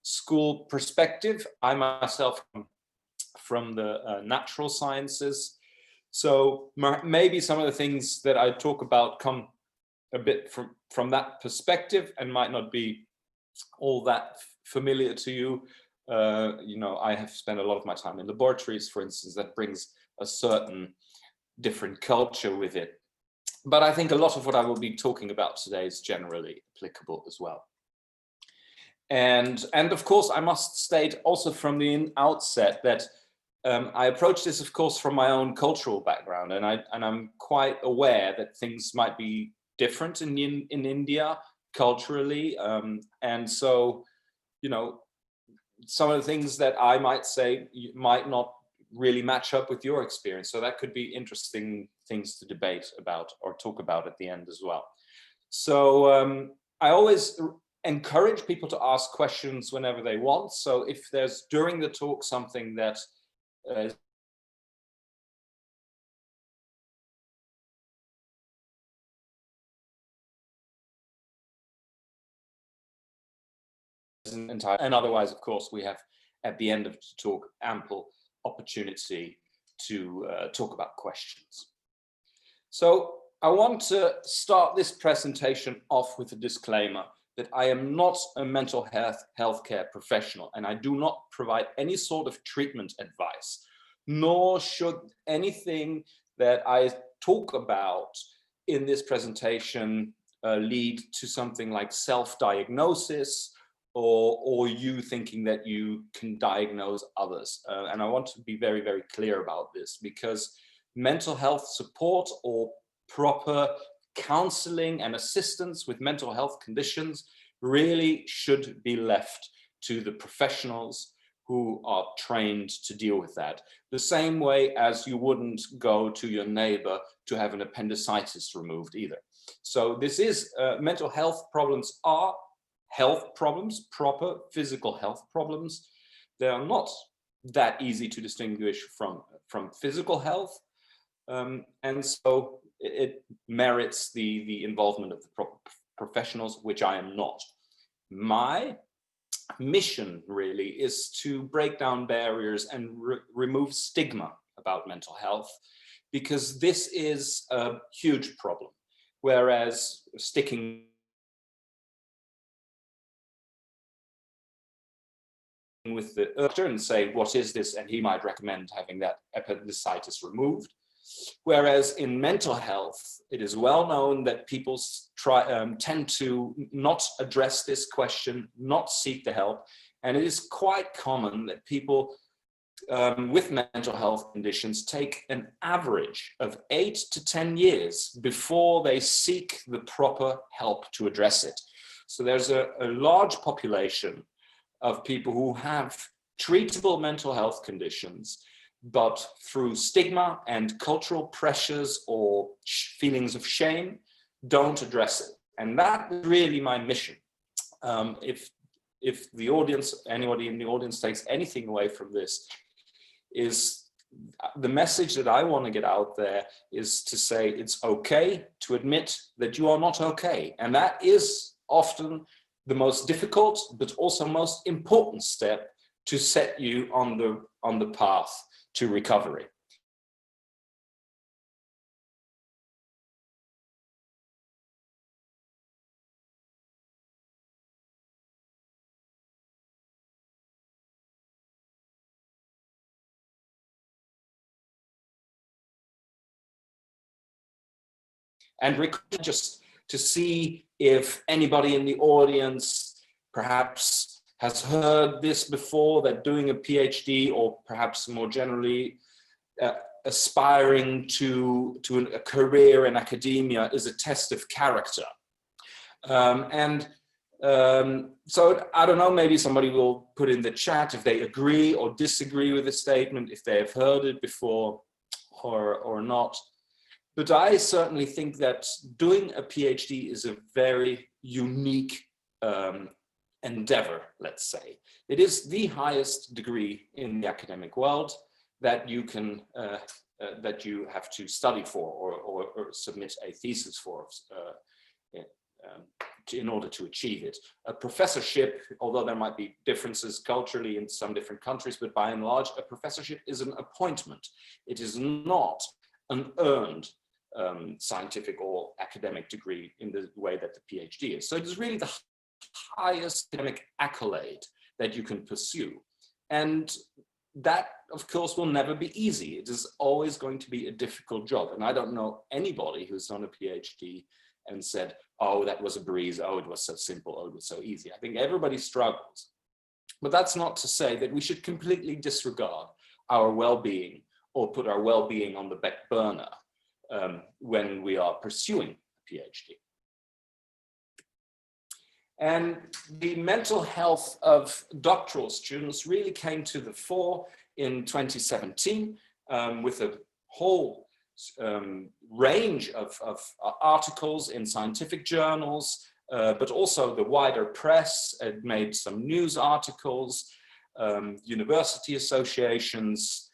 School perspective. I myself am from the natural sciences. So maybe some of the things that I talk about come a bit from that perspective and might not be all that familiar to you. You know, I have spent a lot of my time in laboratories, for instance, that brings a certain different culture with it. But I think a lot of what I will be talking about today is generally applicable as well. And of course, I must state also from the outset that I approach this, of course, from my own cultural background, and I'm quite aware that things might be different in India culturally, and so, you know, some of the things that I might say might not really match up with your experience. So that could be interesting things to debate about or talk about at the end as well. So I always encourage people to ask questions whenever they want. So if there's during the talk something that and otherwise, of course, we have at the end of the talk ample opportunity to talk about questions. So I want to start this presentation off with a disclaimer that I am not a mental healthcare professional, and I do not provide any sort of treatment advice, nor should anything that I talk about in this presentation lead to something like self-diagnosis or you thinking that you can diagnose others. And I want to be very, very clear about this, because mental health support or proper counseling and assistance with mental health conditions really should be left to the professionals who are trained to deal with that. The same way as you wouldn't go to your neighbor to have an appendicitis removed either. So this is, mental health problems are health problems, proper physical health problems. They are not that easy to distinguish from physical health. And so it merits the involvement of the professionals, which I am not. My mission really is to break down barriers and remove stigma about mental health, because this is a huge problem. Whereas sticking with the doctor and say, what is this? And he might recommend having that appendicitis removed. Whereas in mental health, it is well known that people tend to not address this question, not seek the help. And it is quite common that people with mental health conditions take an average of 8 to 10 years before they seek the proper help to address it. So there's a large population of people who have treatable mental health conditions, but through stigma and cultural pressures or feelings of shame, don't address it. And that is really my mission. If the audience, anybody in the audience takes anything away from this, is the message that I want to get out there is to say it's okay to admit that you are not okay. And that is often the most difficult, but also most important step to set you on the path to recovery. And just to see if anybody in the audience perhaps has heard this before, that doing a PhD or perhaps more generally aspiring to a career in academia is a test of character. So I don't know, maybe somebody will put in the chat if they agree or disagree with the statement, if they have heard it before or not. But I certainly think that doing a PhD is a very unique endeavor, let's say. It is the highest degree in the academic world that you can that you have to study for or submit a thesis for in order to achieve it. A professorship, although there might be differences culturally in some different countries, but by and large, a professorship is an appointment. It is not an earned scientific or academic degree in the way that the PhD is. So it is really the highest academic accolade that you can pursue. And that, of course, will never be easy. It is always going to be a difficult job. And I don't know anybody who's done a PhD and said, oh, that was a breeze, oh, it was so simple, oh, it was so easy. I think everybody struggles. But that's not to say that we should completely disregard our well-being or put our well-being on the back burner when we are pursuing a PhD. And the mental health of doctoral students really came to the fore in 2017 with a whole range of articles in scientific journals, but also the wider press. It made some news articles, university associations,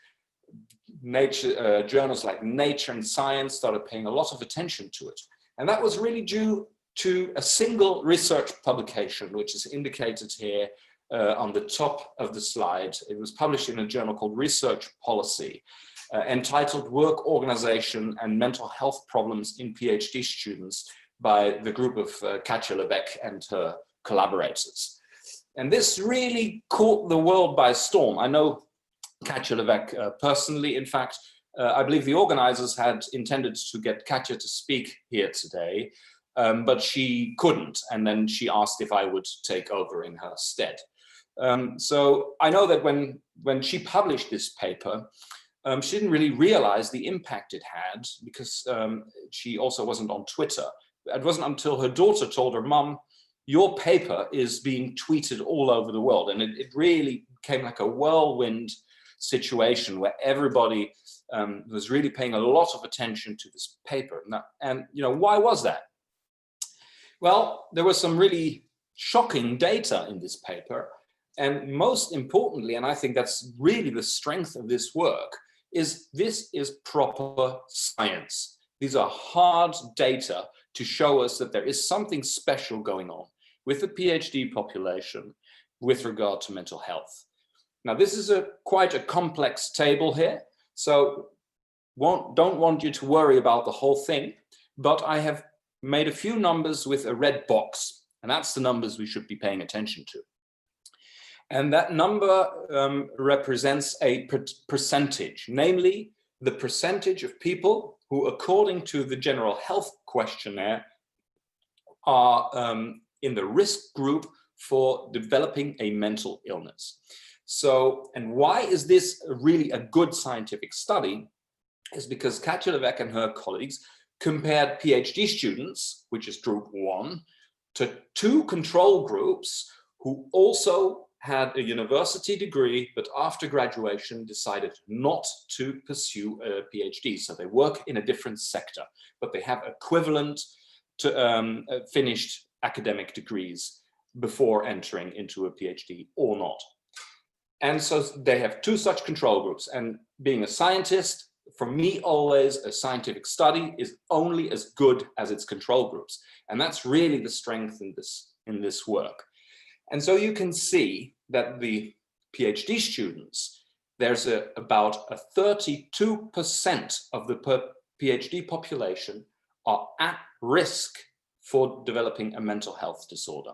nature journals like Nature and Science started paying a lot of attention to it. And that was really due to a single research publication, which is indicated here on the top of the slide. It was published in a journal called Research Policy, entitled Work Organization and Mental Health Problems in PhD Students by the group of Katja Lebeck and her collaborators. And this really caught the world by storm. I know Katja Lebeck personally. In fact, I believe the organizers had intended to get Katja to speak here today, but she couldn't. And then she asked if I would take over in her stead. So I know that when she published this paper, she didn't really realize the impact it had because she also wasn't on Twitter. It wasn't until her daughter told her, "Mum, your paper is being tweeted all over the world." And it really became like a whirlwind situation where everybody was really paying a lot of attention to this paper. And you know, why was that? Well, there was some really shocking data in this paper. And most importantly, and I think that's really the strength of this work, is this is proper science. These are hard data to show us that there is something special going on with the PhD population with regard to mental health. Now, this is quite a complex table here, so don't want you to worry about the whole thing, but I have made a few numbers with a red box, and that's the numbers we should be paying attention to. And that number represents a percentage, namely the percentage of people who, according to the General Health Questionnaire, are in the risk group for developing a mental illness. So, and why is this really a good scientific study? Is because Katja Lebeck and her colleagues compared PhD students, which is group 1, to 2 control groups who also had a university degree, but after graduation decided not to pursue a PhD. So they work in a different sector, but they have equivalent to finished academic degrees before entering into a PhD or not. And so they have 2 such control groups. And being a scientist, for me, always a scientific study is only as good as its control groups. And that's really the strength in this work. And so you can see that the PhD students, there's about 32% of the PhD population are at risk for developing a mental health disorder,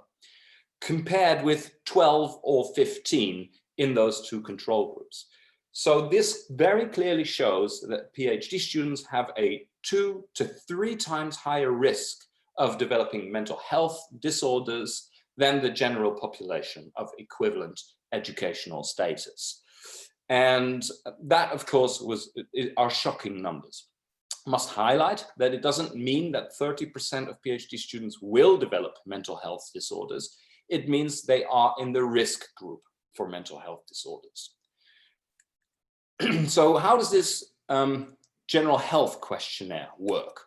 compared with 12 or 15 in those 2 control groups. So this very clearly shows that PhD students have a 2 to 3 times higher risk of developing mental health disorders than the general population of equivalent educational status. And that, of course, are shocking numbers. I must highlight that it doesn't mean that 30% of PhD students will develop mental health disorders. It means they are in the risk group for mental health disorders. So how does this General Health Questionnaire work?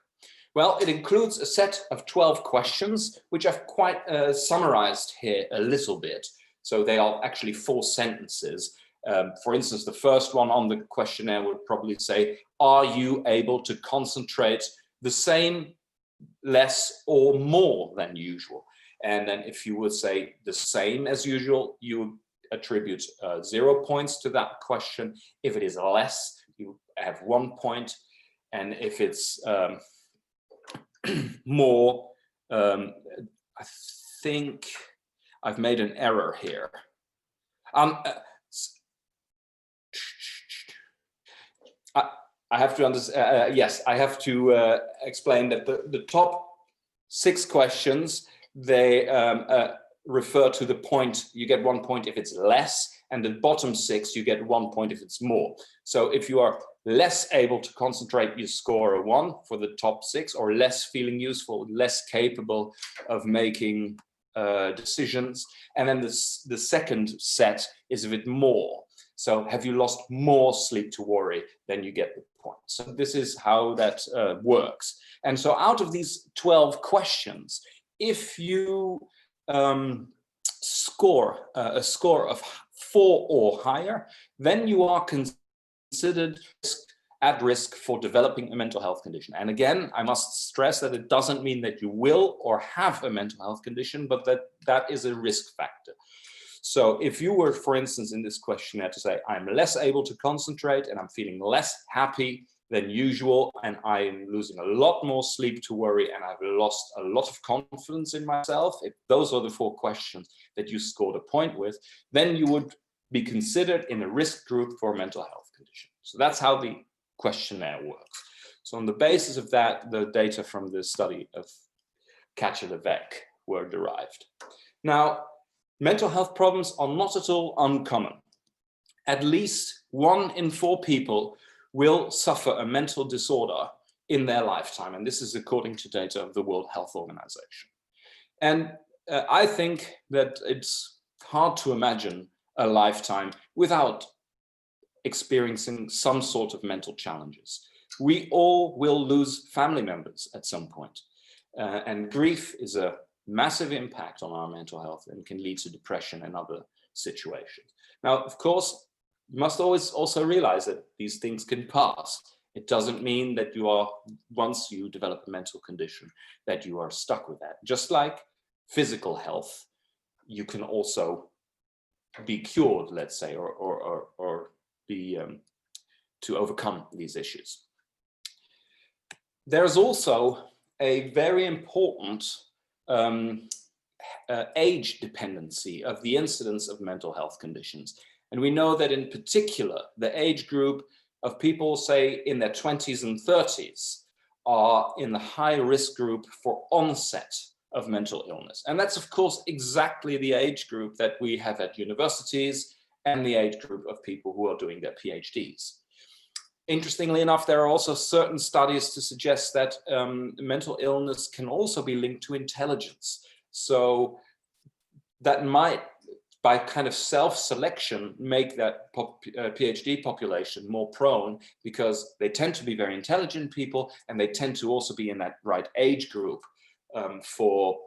Well, it includes a set of 12 questions, which I've quite summarized here a little bit. So they are actually 4 sentences. For instance, the first one on the questionnaire would probably say, are you able to concentrate the same less or more than usual. And then if you would say the same as usual, you attribute 0 points to that question. If it is less, you have 1 point. And if it's more, I think I've made an error here. I have to understand. Yes, I have to explain that the top 6 questions, they refer to the point. You get 1 point if it's less, and the bottom 6 you get 1 point if it's more. So if you are less able to concentrate, you score a 1 for the top 6, or less feeling useful, less capable of making decisions. And then the second set is a bit more. So have you lost more sleep to worry, then you get the point. So this is how that works. And so out of these 12 questions, if you score a score of 4 or higher, then you are considered at risk for developing a mental health condition. And again, I must stress that it doesn't mean that you will or have a mental health condition, but that is a risk factor. So if you were, for instance, in this questionnaire to say, I'm less able to concentrate and I'm feeling less happy than usual, and I'm losing a lot more sleep to worry, and I've lost a lot of confidence in myself, if those are the 4 questions that you scored a point with, then you would be considered in a risk group for a mental health condition. So that's how the questionnaire works. So on the basis of that, the data from the study of Katja-Levesque were derived. Now, mental health problems are not at all uncommon. At least 1 in 4 people will suffer a mental disorder in their lifetime. And this is according to data of the World Health Organization. And I think that it's hard to imagine a lifetime without experiencing some sort of mental challenges. We all will lose family members at some point. And grief is a massive impact on our mental health and can lead to depression and other situations. Now, of course, you must always also realize that these things can pass. It doesn't mean that you are, once you develop a mental condition, that you are stuck with that. Just like physical health, you can also be cured, let's say, or be to overcome these issues. There's also a very important age dependency of the incidence of mental health conditions. And we know that in particular, the age group of people, say, in their 20s and 30s are in the high risk group for onset of mental illness. And that's, of course, exactly the age group that we have at universities and the age group of people who are doing their PhDs. Interestingly enough, there are also certain studies to suggest that mental illness can also be linked to intelligence. So that might, by kind of self-selection, make that PhD population more prone, because they tend to be very intelligent people, and they tend to also be in that right age group for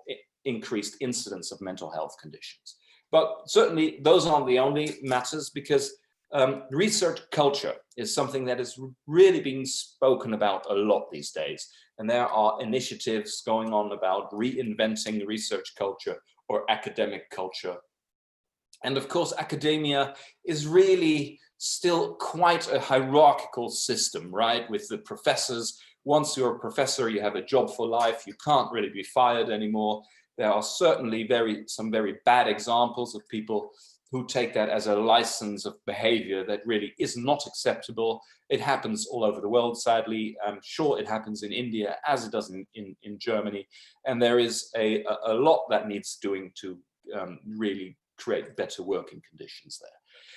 increased incidence of mental health conditions. But certainly those aren't the only matters, because research culture is something that is really being spoken about a lot these days. And there are initiatives going on about reinventing research culture or academic culture. And of course, academia is really still quite a hierarchical system, right? With the professors. Once you're a professor, you have a job for life. You can't really be fired anymore. There are certainly some very bad examples of people who take that as a license of behavior that really is not acceptable. It happens all over the world, sadly. I'm sure it happens in India as it does in Germany. And there is a lot that needs doing to really create better working conditions there.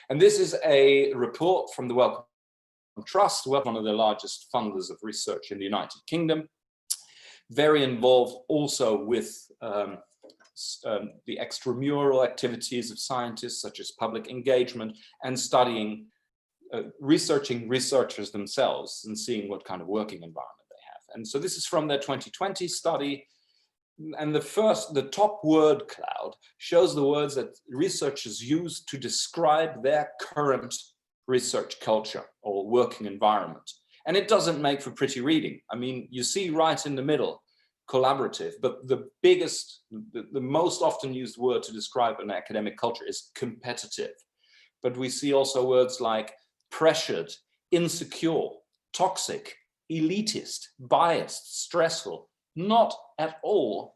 And this is a report from the Wellcome Trust, one of the largest funders of research in the United Kingdom, very involved also with the extramural activities of scientists, such as public engagement and studying, researching researchers themselves and seeing what kind of working environment they have. And so this is from their 2020 study. And the top word cloud shows the words that researchers use to describe their current research culture or working environment. And it doesn't make for pretty reading. I mean, you see right in the middle, collaborative, but the most often used word to describe an academic culture is competitive. But we see also words like pressured, insecure, toxic, elitist, biased, stressful, not at all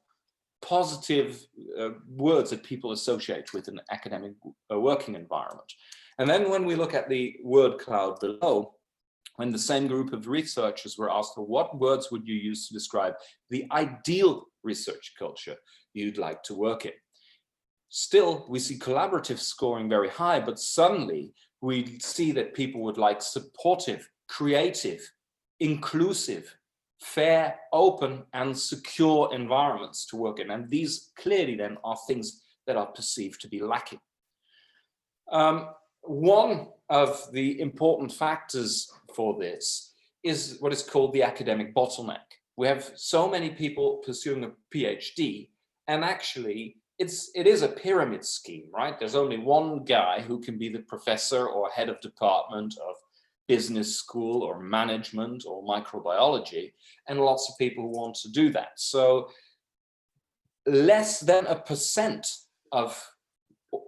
positive words that people associate with an academic working environment. And then when we look at the word cloud below, when the same group of researchers were asked, well, what words would you use to describe the ideal research culture you'd like to work in? Still, we see collaborative scoring very high, but suddenly we see that people would like supportive, creative, inclusive, fair, open, and secure environments to work in. And these clearly then are things that are perceived to be lacking. One of the important factors for this is what is called the academic bottleneck. We have so many people pursuing a PhD, and actually it is a pyramid scheme, right? There's only one guy who can be the professor or head of department of business school or management or microbiology, and lots of people who want to do that. So less than 1% of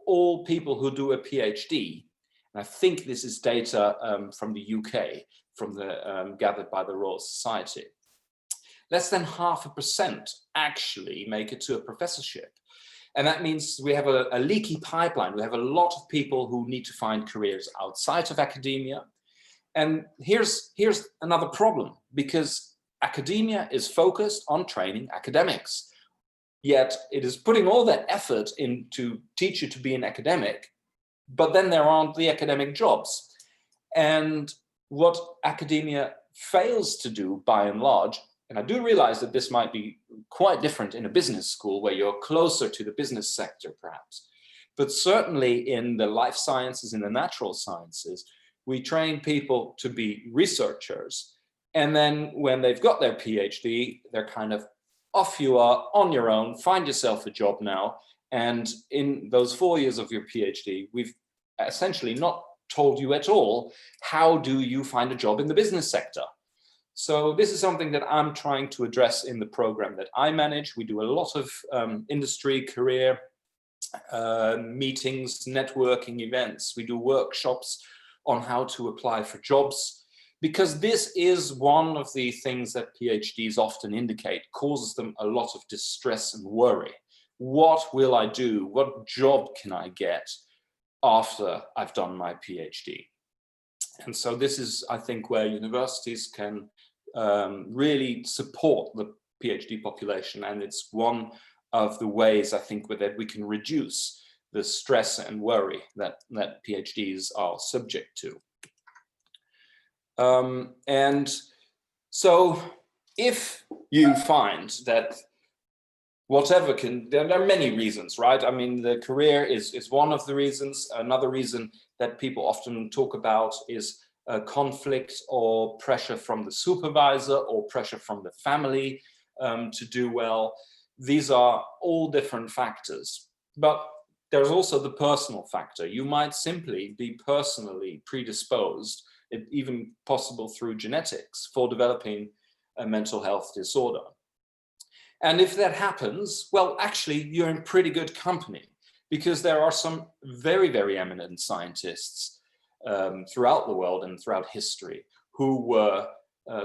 all people who do a PhD, and I think this is data from the UK, from the gathered by the Royal Society, less than 0.5% actually make it to a professorship. And that means we have a leaky pipeline. We have a lot of people who need to find careers outside of academia. And here's another problem, because academia is focused on training academics. Yet it is putting all that effort in to teach you to be an academic, but then there aren't the academic jobs. And what academia fails to do by and large, and I do realize that this might be quite different in a business school where you're closer to the business sector perhaps, but certainly in the life sciences, in the natural sciences, we train people to be researchers. And then when they've got their PhD, they're kind of off you are on your own, find yourself a job now. And in those 4 years of your PhD, we've essentially not told you at all, how do you find a job in the business sector? So this is something that I'm trying to address in the program that I manage. We do a lot of industry, career meetings, networking events. We do workshops on how to apply for jobs, because this is one of the things that PhDs often indicate causes them a lot of distress and worry. What will I do? What job can I get after I've done my PhD? And so this is, I think, where universities can really support the PhD population. And it's one of the ways, I think, that we can reduce the stress and worry that PhDs are subject to. And so if you find that whatever there are many reasons, right? I mean, the career is one of the reasons. Another reason that people often talk about is conflict or pressure from the supervisor or pressure from the family to do well. These are all different factors, but there's also the personal factor. You might simply be personally predisposed, even possible through genetics, for developing a mental health disorder. And if that happens, well, actually, you're in pretty good company, because there are some very, very eminent scientists throughout the world and throughout history who were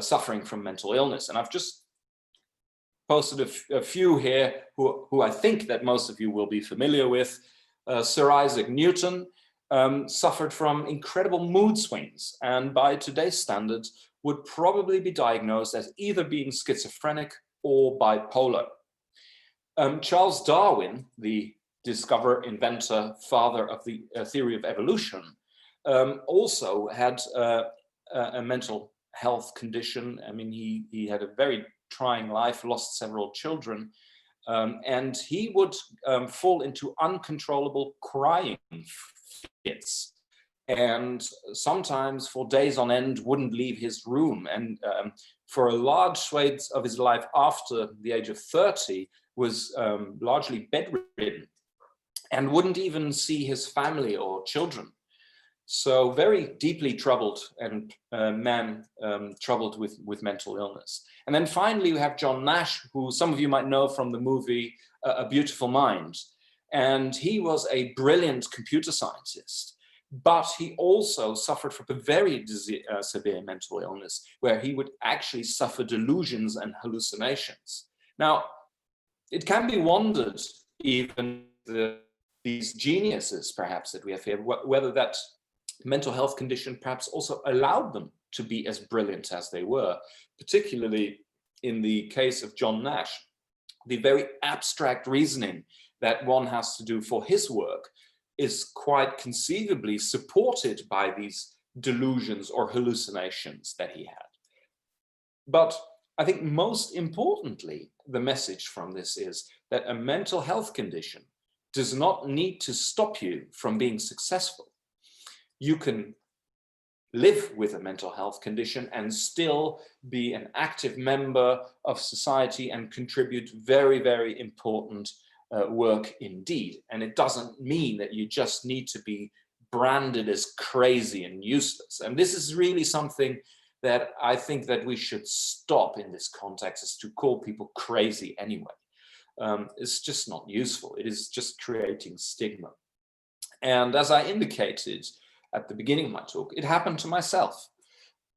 suffering from mental illness. And I've just posted a few here who I think that most of you will be familiar with. Sir Isaac Newton suffered from incredible mood swings, and by today's standards would probably be diagnosed as either being schizophrenic or bipolar. Charles Darwin, the discoverer, inventor, father of the theory of evolution, also had a mental health condition. I mean, he had a very trying life, lost several children, and he would fall into uncontrollable crying fits, and sometimes for days on end wouldn't leave his room. And for a large swathe of his life after the age of 30 was largely bedridden and wouldn't even see his family or children. So very deeply troubled and man troubled with mental illness. And then finally, we have John Nash, who some of you might know from the movie A Beautiful Mind. And he was a brilliant computer scientist, but he also suffered from a very severe mental illness where he would actually suffer delusions and hallucinations. Now, it can be wondered, even these geniuses perhaps that we have here, whether that mental health condition perhaps also allowed them to be as brilliant as they were, particularly in the case of John Nash. The very abstract reasoning that one has to do for his work is quite conceivably supported by these delusions or hallucinations that he had. But I think most importantly, the message from this is that a mental health condition does not need to stop you from being successful. You can live with a mental health condition and still be an active member of society and contribute very, very important work indeed. And it doesn't mean that you just need to be branded as crazy and useless. And this is really something that I think that we should stop in this context, is to call people crazy anyway. It's just not useful. It is just creating stigma. And as I indicated at the beginning of my talk, it happened to myself.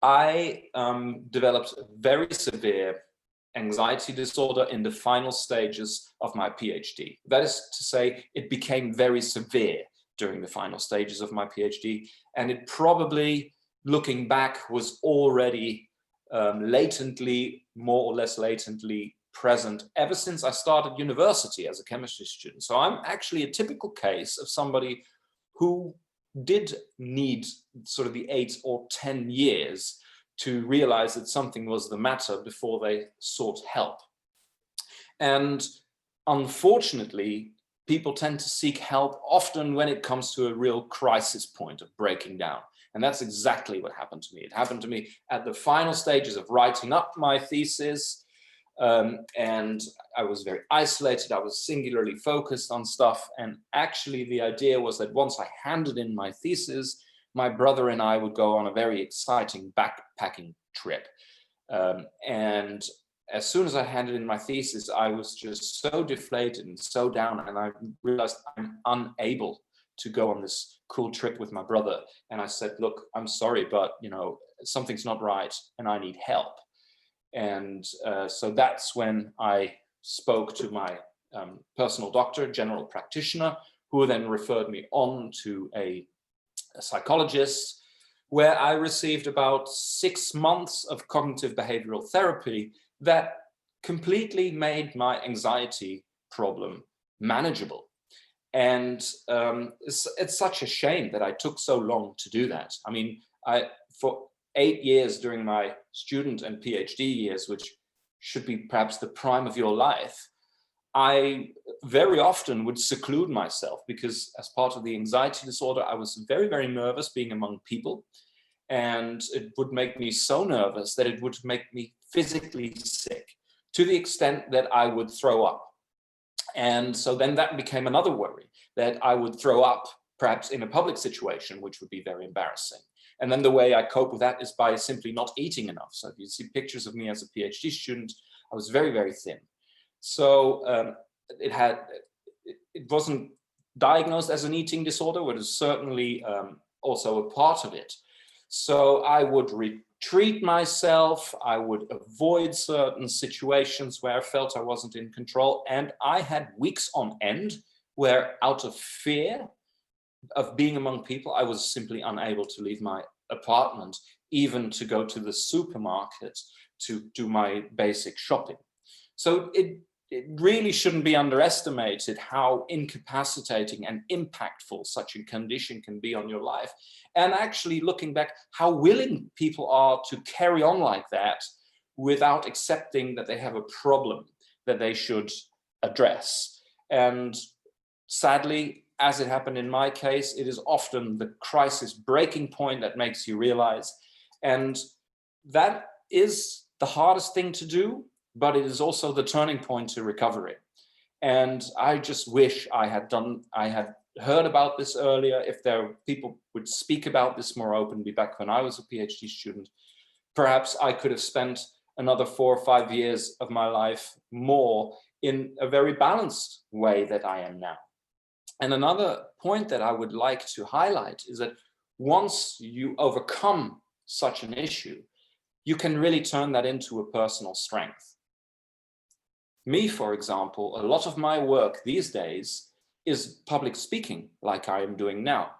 I developed a very severe anxiety disorder in the final stages of my PhD. That is to say, it became very severe during the final stages of my PhD, and it probably, looking back, was already latently, more or less latently present ever since I started university as a chemistry student. So I'm actually a typical case of somebody who did need sort of the 8 or 10 years to realize that something was the matter before they sought help. And unfortunately, people tend to seek help often when it comes to a real crisis point of breaking down. And that's exactly what happened to me. It happened to me at the final stages of writing up my thesis. And I was very isolated. I was singularly focused on stuff. And actually, the idea was that once I handed in my thesis, my brother and I would go on a very exciting backpacking trip. And as soon as I handed in my thesis, I was just so deflated and so down. And I realized I'm unable to go on this cool trip with my brother. And I said, look, I'm sorry, but something's not right and I need help. And so that's when I spoke to my personal doctor, general practitioner, who then referred me on to a psychologist, where I received about 6 months of cognitive behavioral therapy that completely made my anxiety problem manageable. And it's such a shame that I took so long to do that. I mean, for 8 years during my student and PhD years, which should be perhaps the prime of your life, I very often would seclude myself because as part of the anxiety disorder, I was very, very nervous being among people. And it would make me so nervous that it would make me physically sick to the extent that I would throw up. And so then that became another worry, that I would throw up perhaps in a public situation, which would be very embarrassing. And then the way I cope with that is by simply not eating enough. So if you see pictures of me as a PhD student, I was very, very thin. So it wasn't diagnosed as an eating disorder, but it was certainly also a part of it. So I would retreat myself, I would avoid certain situations where I felt I wasn't in control. And I had weeks on end where, out of fear of being among people, I was simply unable to leave my apartment, even to go to the supermarket to do my basic shopping. So it really shouldn't be underestimated how incapacitating and impactful such a condition can be on your life. And actually, looking back, how willing people are to carry on like that without accepting that they have a problem that they should address. And sadly, as it happened in my case, it is often the crisis breaking point that makes you realize. And that is the hardest thing to do, but it is also the turning point to recovery. And I just wish I had heard about this earlier, if people would speak about this more openly back when I was a PhD student, perhaps I could have spent another 4 or 5 years of my life more in a very balanced way that I am now. And another point that I would like to highlight is that once you overcome such an issue, you can really turn that into a personal strength. Me, for example, a lot of my work these days is public speaking, like I am doing now.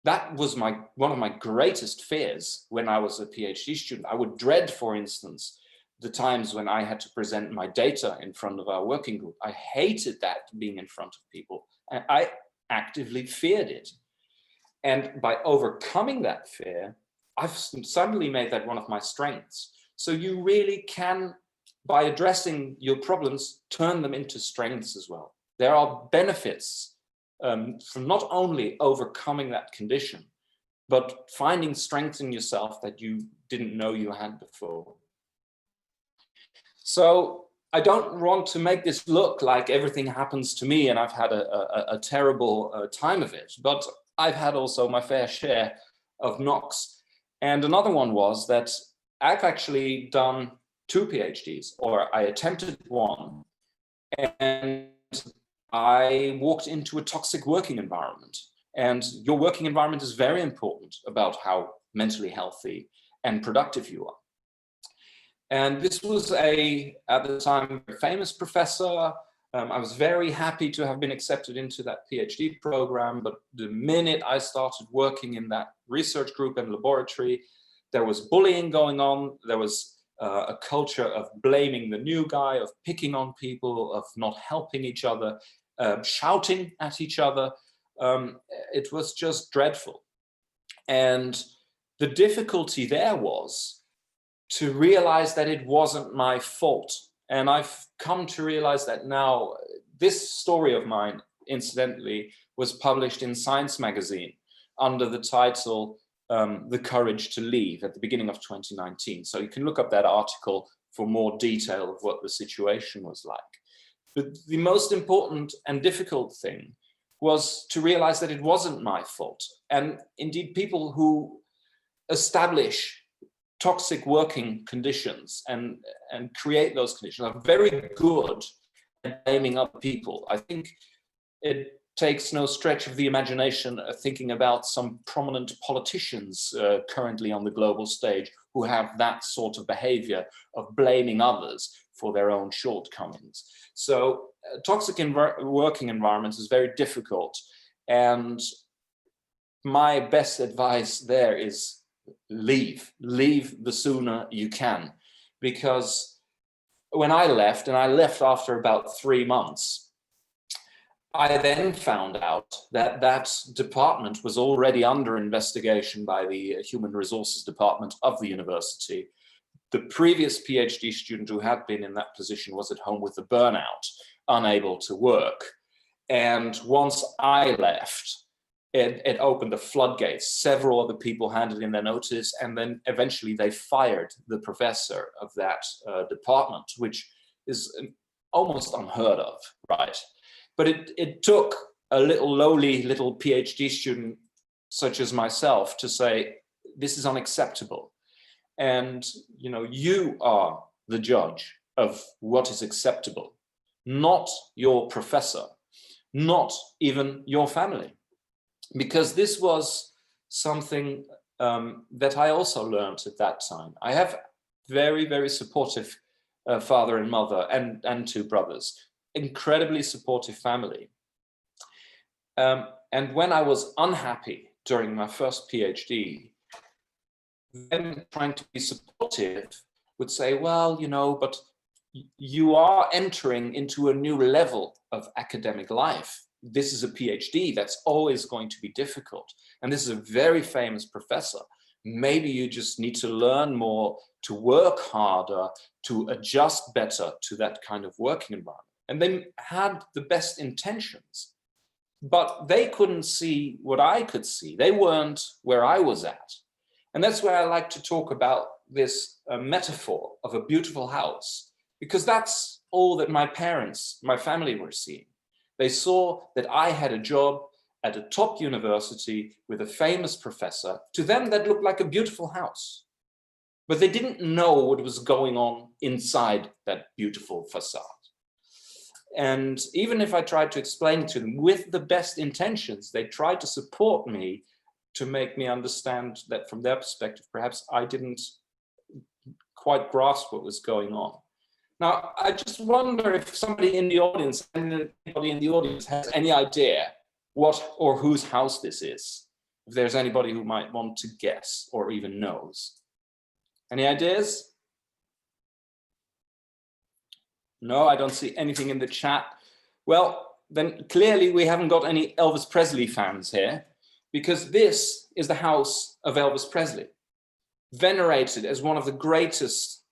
That was one of my greatest fears when I was a PhD student. I would dread, for instance, the times when I had to present my data in front of our working group. I hated that, being in front of people, and I actively feared it. And by overcoming that fear, I've suddenly made that one of my strengths. So you really can, by addressing your problems, turn them into strengths as well. There are benefits from not only overcoming that condition, but finding strength in yourself that you didn't know you had before. So I don't want to make this look like everything happens to me and I've had a terrible time of it, but I've had also my fair share of knocks. And another one was that I've actually done 2 PhDs, or I attempted one, and I walked into a toxic working environment. And your working environment is very important about how mentally healthy and productive you are. And this was at the time, a famous professor. I was very happy to have been accepted into that PhD program, but the minute I started working in that research group and laboratory, there was bullying going on. There was a culture of blaming the new guy, of picking on people, of not helping each other, shouting at each other. It was just dreadful. And the difficulty there was to realize that it wasn't my fault. And I've come to realize that now. This story of mine, incidentally, was published in Science magazine under the title The Courage to Leave at the beginning of 2019. So you can look up that article for more detail of what the situation was like. But the most important and difficult thing was to realize that it wasn't my fault. And indeed, people who establish toxic working conditions and create those conditions are very good at blaming other people. I think it takes no stretch of the imagination thinking about some prominent politicians currently on the global stage who have that sort of behavior of blaming others for their own shortcomings. So toxic working environments is very difficult. And my best advice there is leave the sooner you can. Because when I left, and I left after about 3 months, I then found out that that department was already under investigation by the Human Resources Department of the university. The previous PhD student who had been in that position was at home with a burnout, unable to work. And once I left, it opened the floodgates. Several other people handed in their notice, and then eventually they fired the professor of that department, which is almost unheard of, right? But it took a lowly little PhD student such as myself to say, this is unacceptable. And you are the judge of what is acceptable, not your professor, not even your family. Because this was something that I also learned at that time. I have very, very supportive father and mother and 2 brothers, incredibly supportive family. And when I was unhappy during my first PhD, them trying to be supportive would say, well, but you are entering into a new level of academic life. This is a PhD, that's always going to be difficult. And this is a very famous professor. Maybe you just need to learn more, to work harder, to adjust better to that kind of working environment. And they had the best intentions, but they couldn't see what I could see. They weren't where I was at. And that's where I like to talk about this metaphor of a beautiful house, because that's all that my parents, my family were seeing. They saw that I had a job at a top university with a famous professor. To them, that looked like a beautiful house. But they didn't know what was going on inside that beautiful facade. And even if I tried to explain to them with the best intentions, they tried to support me to make me understand that from their perspective, perhaps I didn't quite grasp what was going on. Now, I just wonder if somebody in the audience, has any idea what or whose house this is. If there's anybody who might want to guess or even knows. Any ideas? No, I don't see anything in the chat. Well, then clearly we haven't got any Elvis Presley fans here, because this is the house of Elvis Presley, venerated as one of the greatest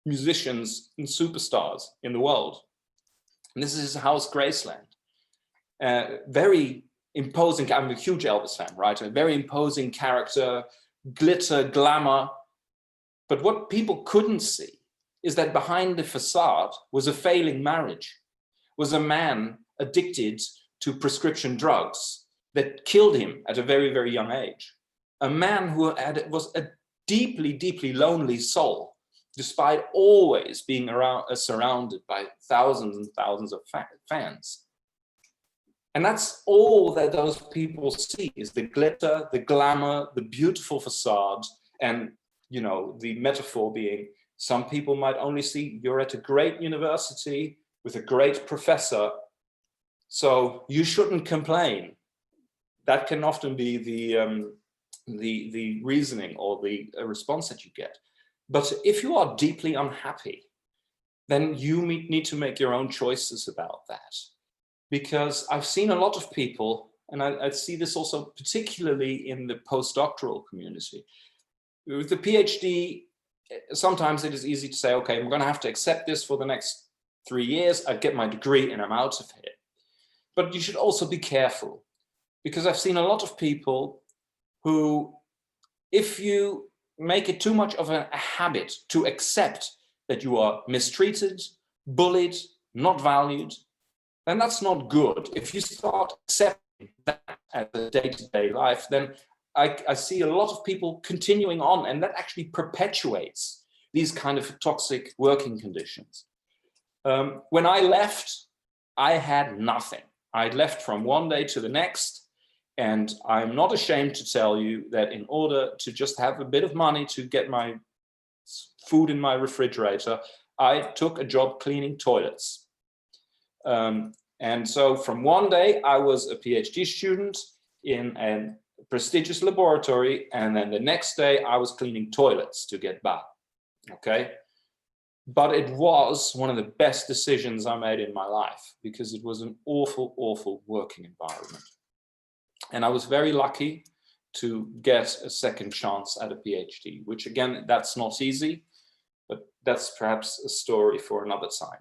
musicians and superstars in the world. And this is his house, Graceland. Very imposing. I'm a huge Elvis fan, right? A very imposing character, glitter, glamour. But what people couldn't see is that behind the facade was a failing marriage, was a man addicted to prescription drugs that killed him at a very, very young age. A man who was a deeply, deeply lonely soul, despite always being surrounded by thousands and thousands of fans. And that's all that those people see, is the glitter, the glamour, the beautiful facade, and you know, the metaphor being, some people might only see you're at a great university with a great professor, so you shouldn't complain. That can often be the reasoning or the response that you get. But if you are deeply unhappy, then you need to make your own choices about that. Because I've seen a lot of people, and I see this also particularly in the postdoctoral community. With the PhD, sometimes it is easy to say, okay, I'm going to have to accept this for the next 3 years. I get my degree and I'm out of here. But you should also be careful, because I've seen a lot of people who, if you make it too much of a habit to accept that you are mistreated, bullied, not valued, then that's not good. If you start accepting that as a day-to-day life, then I see a lot of people continuing on, and that actually perpetuates these kind of toxic working conditions. When I left, I had nothing. I left from one day to the next, and I'm not ashamed to tell you that in order to just have a bit of money to get my food in my refrigerator, I took a job cleaning toilets. And so from one day, I was a PhD student in a prestigious laboratory, and then the next day I was cleaning toilets to get by. Okay, but it was one of the best decisions I made in my life, because it was an awful, awful working environment. And I was very lucky to get a second chance at a PhD, which again, that's not easy, but that's perhaps a story for another time.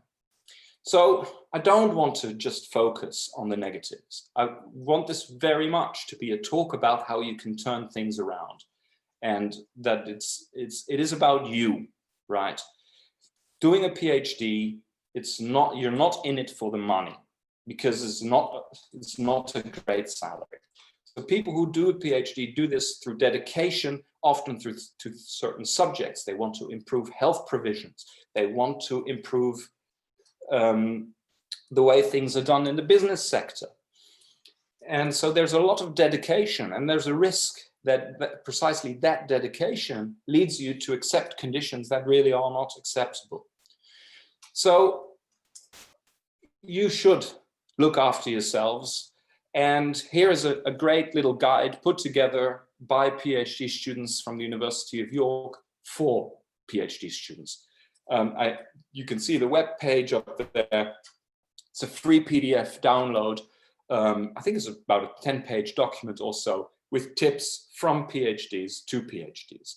So I don't want to just focus on the negatives. I want this very much to be a talk about how you can turn things around, and that it is about you, right? Doing a PhD, you're not in it for the money, because it's not a great salary. So people who do a PhD do this through dedication, often to certain subjects. They want to improve health provisions. They want to improve the way things are done in the business sector. And so there's a lot of dedication, and there's a risk that precisely that dedication leads you to accept conditions that really are not acceptable. So you should look after yourselves. And here is a great little guide put together by PhD students from the University of York for PhD students. You can see the web page up there. It's a free PDF download. I think it's about a 10-page document or so, with tips from PhDs to PhDs.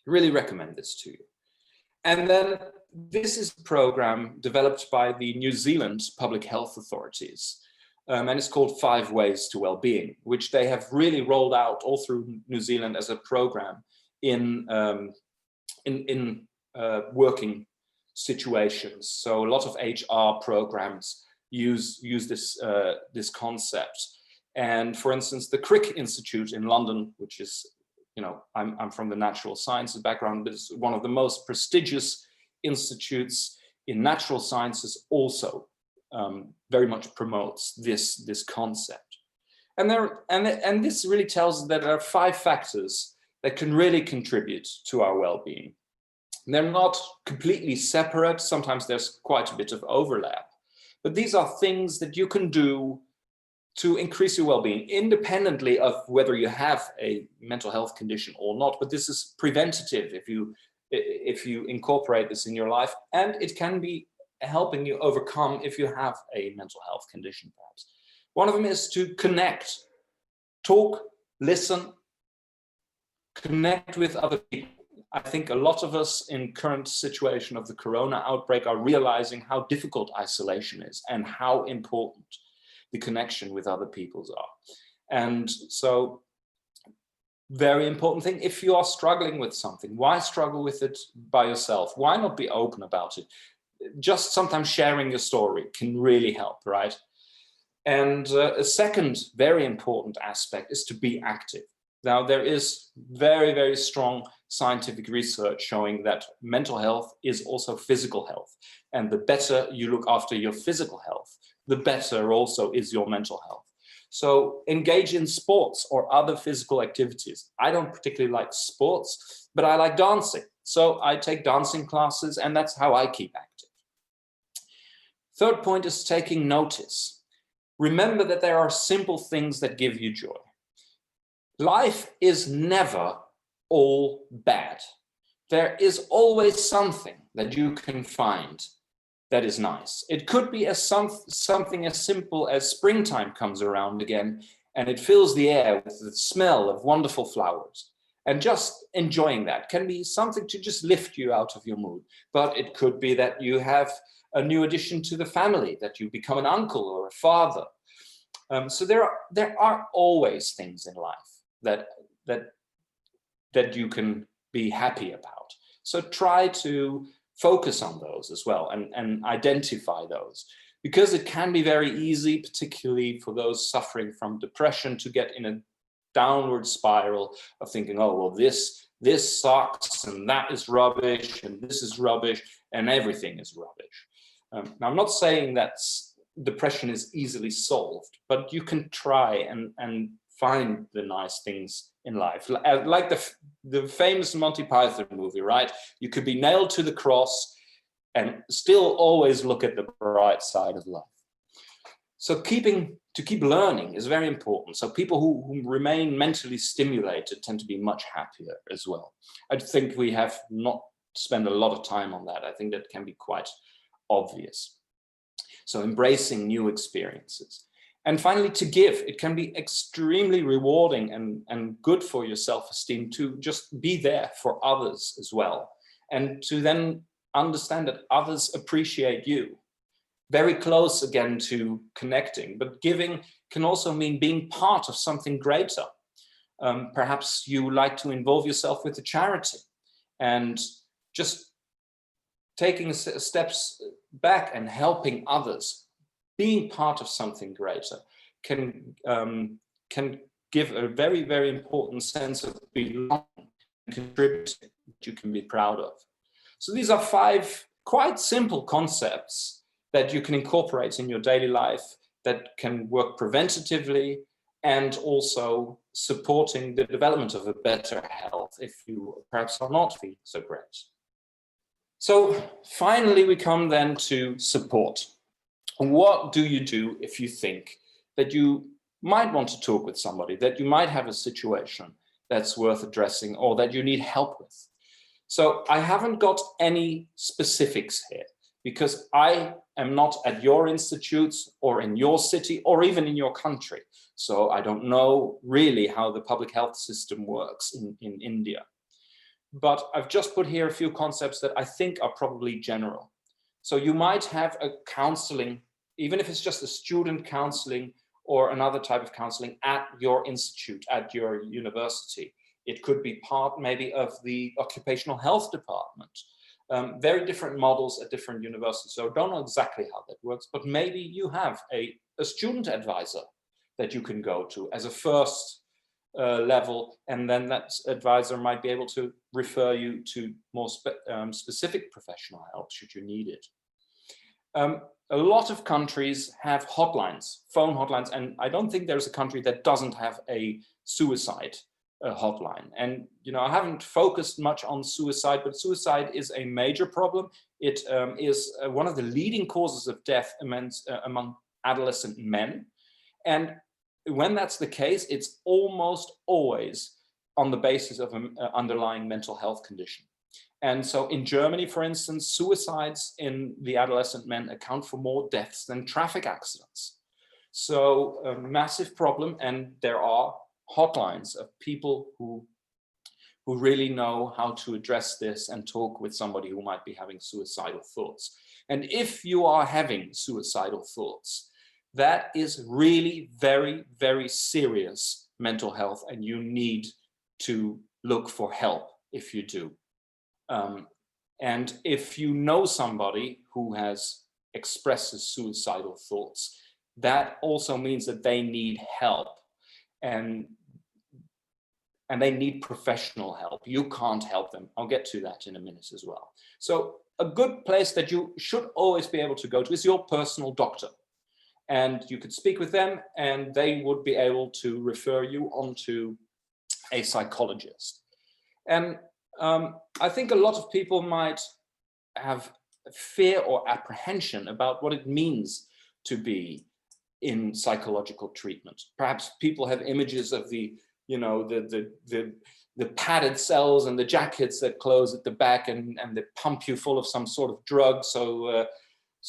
Really recommend this to you. And then this is a program developed by the New Zealand Public Health Authorities. And it's called 5 Ways to Wellbeing, which they have really rolled out all through New Zealand as a program in working situations. So a lot of HR programs use this concept. And for instance, the Crick Institute in London, which is, I'm from the natural sciences background, but it's one of the most prestigious institutes in natural sciences, also very much promotes this concept. And this really tells us that there are 5 factors that can really contribute to our well-being. They're not completely separate. Sometimes there's quite a bit of overlap, but these are things that you can do to increase your well-being, independently of whether you have a mental health condition or not. But this is preventative if you incorporate this in your life, and it can be helping you overcome if you have a mental health condition, perhaps. One of them is to connect, talk, listen, connect with other people. I think a lot of us in current situation of the corona outbreak are realizing how difficult isolation is and how important the connection with other people are. And so, very important thing, if you are struggling with something, why struggle with it by yourself? Why not be open about it? Just sometimes sharing your story can really help, right? And a second very important aspect is to be active. Now, there is very, very strong scientific research showing that mental health is also physical health. And the better you look after your physical health, the better also is your mental health. So engage in sports or other physical activities. I don't particularly like sports, but I like dancing. So I take dancing classes, and that's how I keep active. Third point is taking notice. Remember that there are simple things that give you joy. Life is never all bad. There is always something that you can find that is nice. It could be something as simple as springtime comes around again and it fills the air with the smell of wonderful flowers. And just enjoying that can be something to just lift you out of your mood. But it could be that you have a new addition to the family, that you become an uncle or a father. So there are always things in life that you can be happy about. So try to focus on those as well and identify those, because it can be very easy, particularly for those suffering from depression, to get in a downward spiral of thinking, oh, well, this sucks and that is rubbish and this is rubbish and everything is rubbish. Now, I'm not saying that depression is easily solved, but you can try and find the nice things in life. Like the famous Monty Python movie, right? You could be nailed to the cross and still always look at the bright side of life. So to keep learning is very important. So people who remain mentally stimulated tend to be much happier as well. I think we have not spent a lot of time on that. I think that can be quite obvious. So embracing new experiences. And finally, to give. It can be extremely rewarding and good for your self-esteem to just be there for others as well. And to then understand that others appreciate you. Very close again to connecting, but giving can also mean being part of something greater. Perhaps you like to involve yourself with a charity, and just taking steps back and helping others, being part of something greater can give a very, very important sense of belonging and contributing that you can be proud of. So these are 5 quite simple concepts that you can incorporate in your daily life that can work preventatively and also supporting the development of a better health if you perhaps are not feeling so great. So finally, we come then to support. What do you do if you think that you might want to talk with somebody, that you might have a situation that's worth addressing or that you need help with? So I haven't got any specifics here because I am not at your institutes or in your city or even in your country. So I don't know really how the public health system works in India. But I've just put here a few concepts that I think are probably general. So you might have a counseling, even if it's just a student counseling or another type of counseling at your institute, at your university. It could be part maybe of the occupational health department. Very different models at different universities. So I don't know exactly how that works, but maybe you have a student advisor that you can go to as a first level, and then that advisor might be able to refer you to more specific professional help should you need it. A lot of countries have hotlines, phone hotlines, and I don't think there's a country that doesn't have a suicide hotline. And I haven't focused much on suicide, but suicide is a major problem. It is one of the leading causes of death among adolescent men. And when that's the case, it's almost always on the basis of an underlying mental health condition. And so in Germany, for instance, suicides in the adolescent men account for more deaths than traffic accidents. So a massive problem, and there are hotlines of people who really know how to address this and talk with somebody who might be having suicidal thoughts. And if you are having suicidal thoughts, that is really very, very serious mental health, and you need to look for help if you do. And if you know somebody who expresses suicidal thoughts, that also means that they need help, and they need professional help. You can't help them. I'll get to that in a minute as well. So a good place that you should always be able to go to is your personal doctor. And you could speak with them, and they would be able to refer you onto a psychologist. And I think a lot of people might have fear or apprehension about what it means to be in psychological treatment. Perhaps people have images of the padded cells and the jackets that close at the back and they pump you full of some sort of drug. So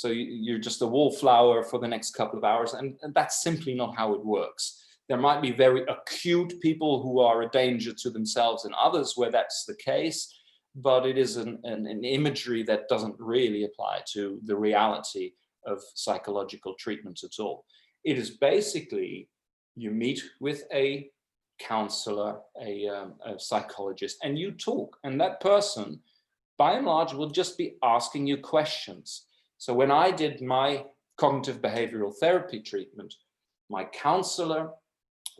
you're just a wallflower for the next couple of hours. And that's simply not how it works. There might be very acute people who are a danger to themselves and others where that's the case, but it is an imagery that doesn't really apply to the reality of psychological treatment at all. It is basically, you meet with a counselor, a psychologist, and you talk, and that person, by and large, will just be asking you questions. So when I did my cognitive behavioral therapy treatment, my counselor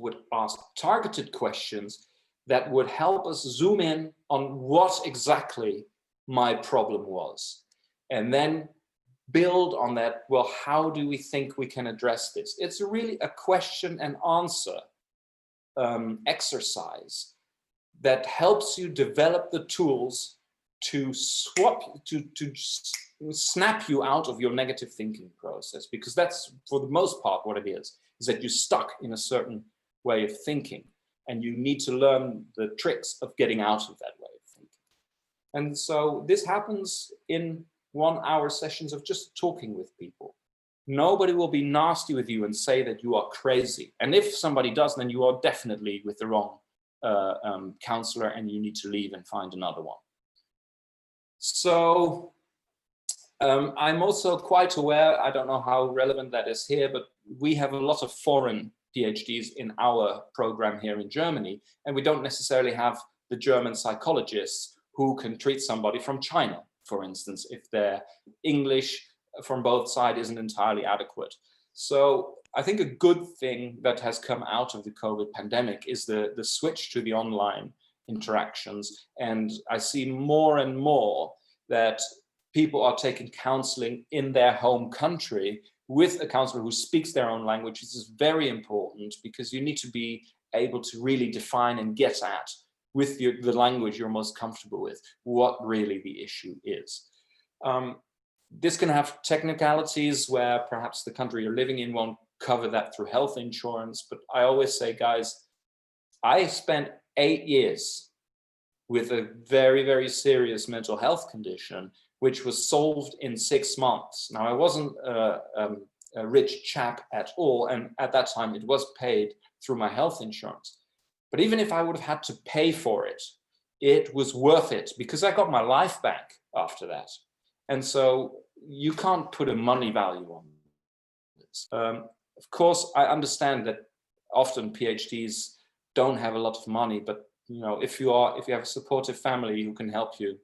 would ask targeted questions that would help us zoom in on what exactly my problem was, and then build on that. Well, how do we think we can address this? It's really a question and answer exercise that helps you develop the tools to snap you out of your negative thinking process, because that's for the most part what it is that you're stuck in a certain way of thinking, and you need to learn the tricks of getting out of that way of thinking. And so this happens in 1 hour sessions of just talking with people. Nobody will be nasty with you and say that you are crazy. And if somebody does, then you are definitely with the wrong counselor, and you need to leave and find another one. So I'm also quite aware, I don't know how relevant that is here, but we have a lot of foreign PhDs in our program here in Germany, and we don't necessarily have the German psychologists who can treat somebody from China, for instance, if their English from both sides isn't entirely adequate. So I think a good thing that has come out of the COVID pandemic is the switch to the online interactions. And I see more and more that people are taking counseling in their home country with a counselor who speaks their own language. This is very important, because you need to be able to really define and get at, with the language you're most comfortable with, what really the issue is. This can have technicalities where perhaps the country you're living in won't cover that through health insurance. But I always say, guys, I spent 8 years with a very, very serious mental health condition, which was solved in 6 months. Now, I wasn't a rich chap at all, and at that time it was paid through my health insurance. But even if I would have had to pay for it, it was worth it, because I got my life back after that. And so you can't put a money value on this. Of course, I understand that often PhDs don't have a lot of money, but if you have a supportive family who can help you,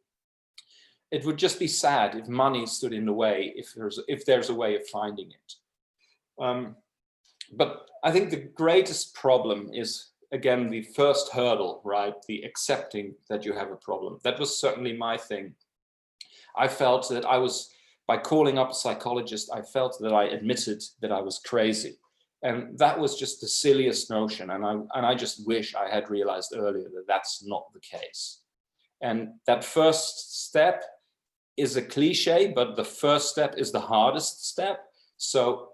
it would just be sad if money stood in the way, if there's a way of finding it. But I think the greatest problem is, again, the first hurdle, right? The accepting that you have a problem. That was certainly my thing. I felt that by calling up a psychologist, I felt that I admitted that I was crazy. And that was just the silliest notion. And I just wish I had realized earlier that that's not the case. And that first step is a cliche, but the first step is the hardest step. So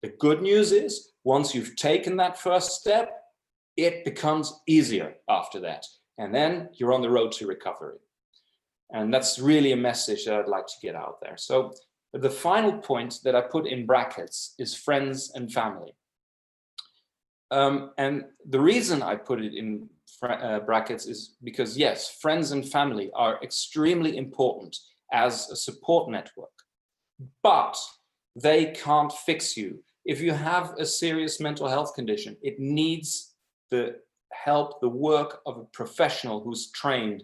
the good news is, once you've taken that first step, it becomes easier after that. And then you're on the road to recovery. And that's really a message that I'd like to get out there. So the final point that I put in brackets is friends and family. And the reason I put it in brackets is because, yes, friends and family are extremely important as a support network, but they can't fix you. If you have a serious mental health condition, it needs the help, the work of a professional who's trained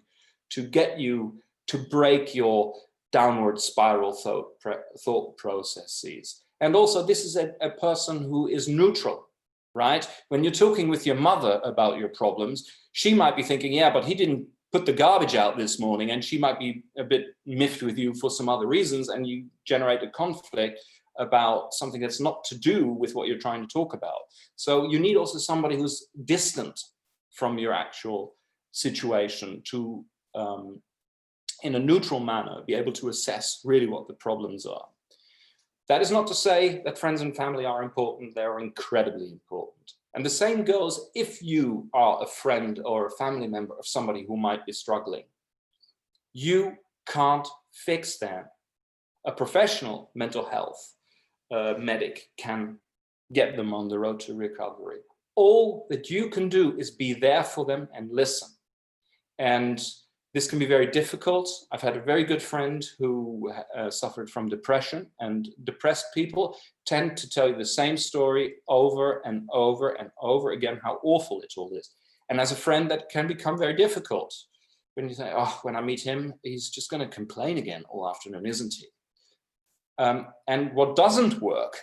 to get you to break your downward spiral thought processes. And also, this is a person who is neutral, right? When you're talking with your mother about your problems, she might be thinking, yeah, but he didn't put the garbage out this morning, and she might be a bit miffed with you for some other reasons, and you generate a conflict about something that's not to do with what you're trying to talk about. So you need also somebody who's distant from your actual situation to, in a neutral manner, be able to assess really what the problems are. That is not to say that friends and family are important. They're incredibly important. And the same goes if you are a friend or a family member of somebody who might be struggling. You can't fix them. A professional mental health medic can get them on the road to recovery. All that you can do is be there for them and listen. And this can be very difficult. I've had a very good friend who suffered from depression, and depressed people tend to tell you the same story over and over and over again, how awful it all is. And as a friend, that can become very difficult. When you say, oh, when I meet him, he's just going to complain again all afternoon, isn't he? And what doesn't work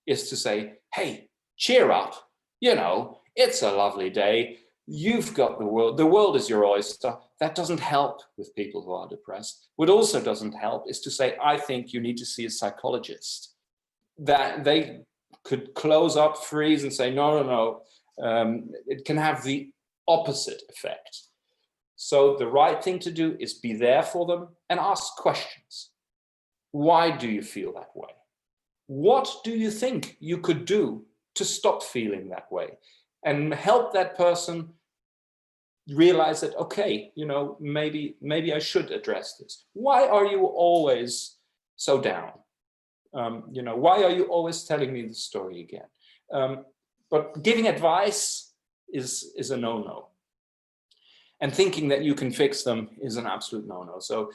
is to say, hey, cheer up. You know, it's a lovely day. You've got the world is your oyster. That doesn't help with people who are depressed. What also doesn't help is to say, I think you need to see a psychologist. That they could close up, freeze, and say, no. It can have the opposite effect. So the right thing to do is be there for them and ask questions. Why do you feel that way? What do you think you could do to stop feeling that way? And help that person realize that, okay, you know, maybe I should address this. Why are you always so down? You know, why are you always telling me the story again? But giving advice is a no-no. And thinking that you can fix them is an absolute no-no. So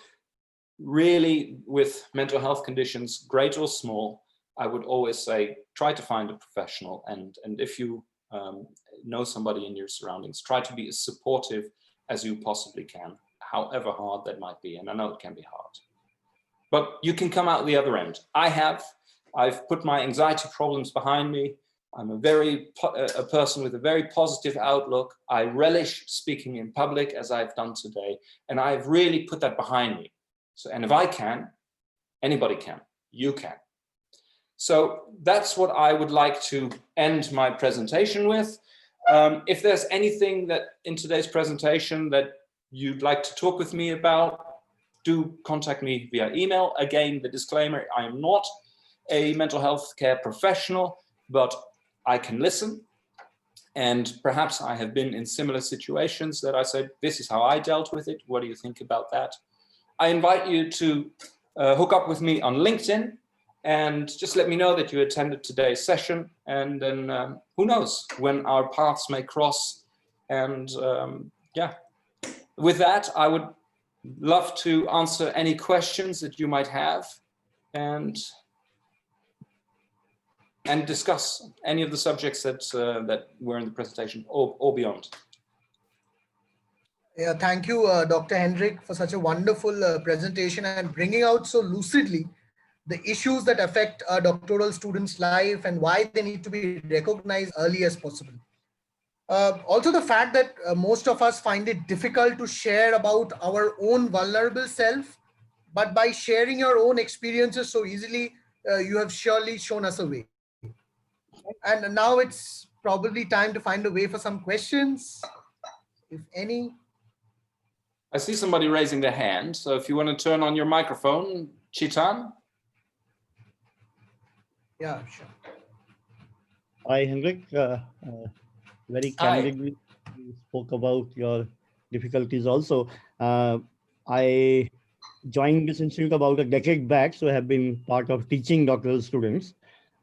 really, with mental health conditions, great or small, I would always say, try to find a professional. And if you know somebody in your surroundings, try to be as supportive as you possibly can, however hard that might be. And I know it can be hard, but you can come out the other end. I've put my anxiety problems behind me. I'm a person with a very positive outlook. I relish speaking in public, as I've done today, and I've really put that behind me. So, and if I can, anybody can, you can. So that's what I would like to end my presentation with. If there's anything that in today's presentation that you'd like to talk with me about, do contact me via email. Again, the disclaimer, I am not a mental health care professional, but I can listen. And perhaps I have been in similar situations that I said, this is how I dealt with it. What do you think about that? I invite you to hook up with me on LinkedIn and just let me know that you attended today's session. And then who knows when our paths may cross. And yeah, with that, I would love to answer any questions that you might have and discuss any of the subjects that were in the presentation or beyond. Yeah, thank you, Dr. Hendrik, for such a wonderful presentation and bringing out so lucidly the issues that affect a doctoral student's life and why they need to be recognized early as possible. Also the fact that most of us find it difficult to share about our own vulnerable self, but by sharing your own experiences so easily, you have surely shown us a way. And now it's probably time to find a way for some questions, if any. I see somebody raising their hand, so if you want to turn on your microphone, Chitan. Yeah, sure. Hi, Hendrik. Very candidly, you spoke about your difficulties also. I joined this institute about a decade back, so I have been part of teaching doctoral students.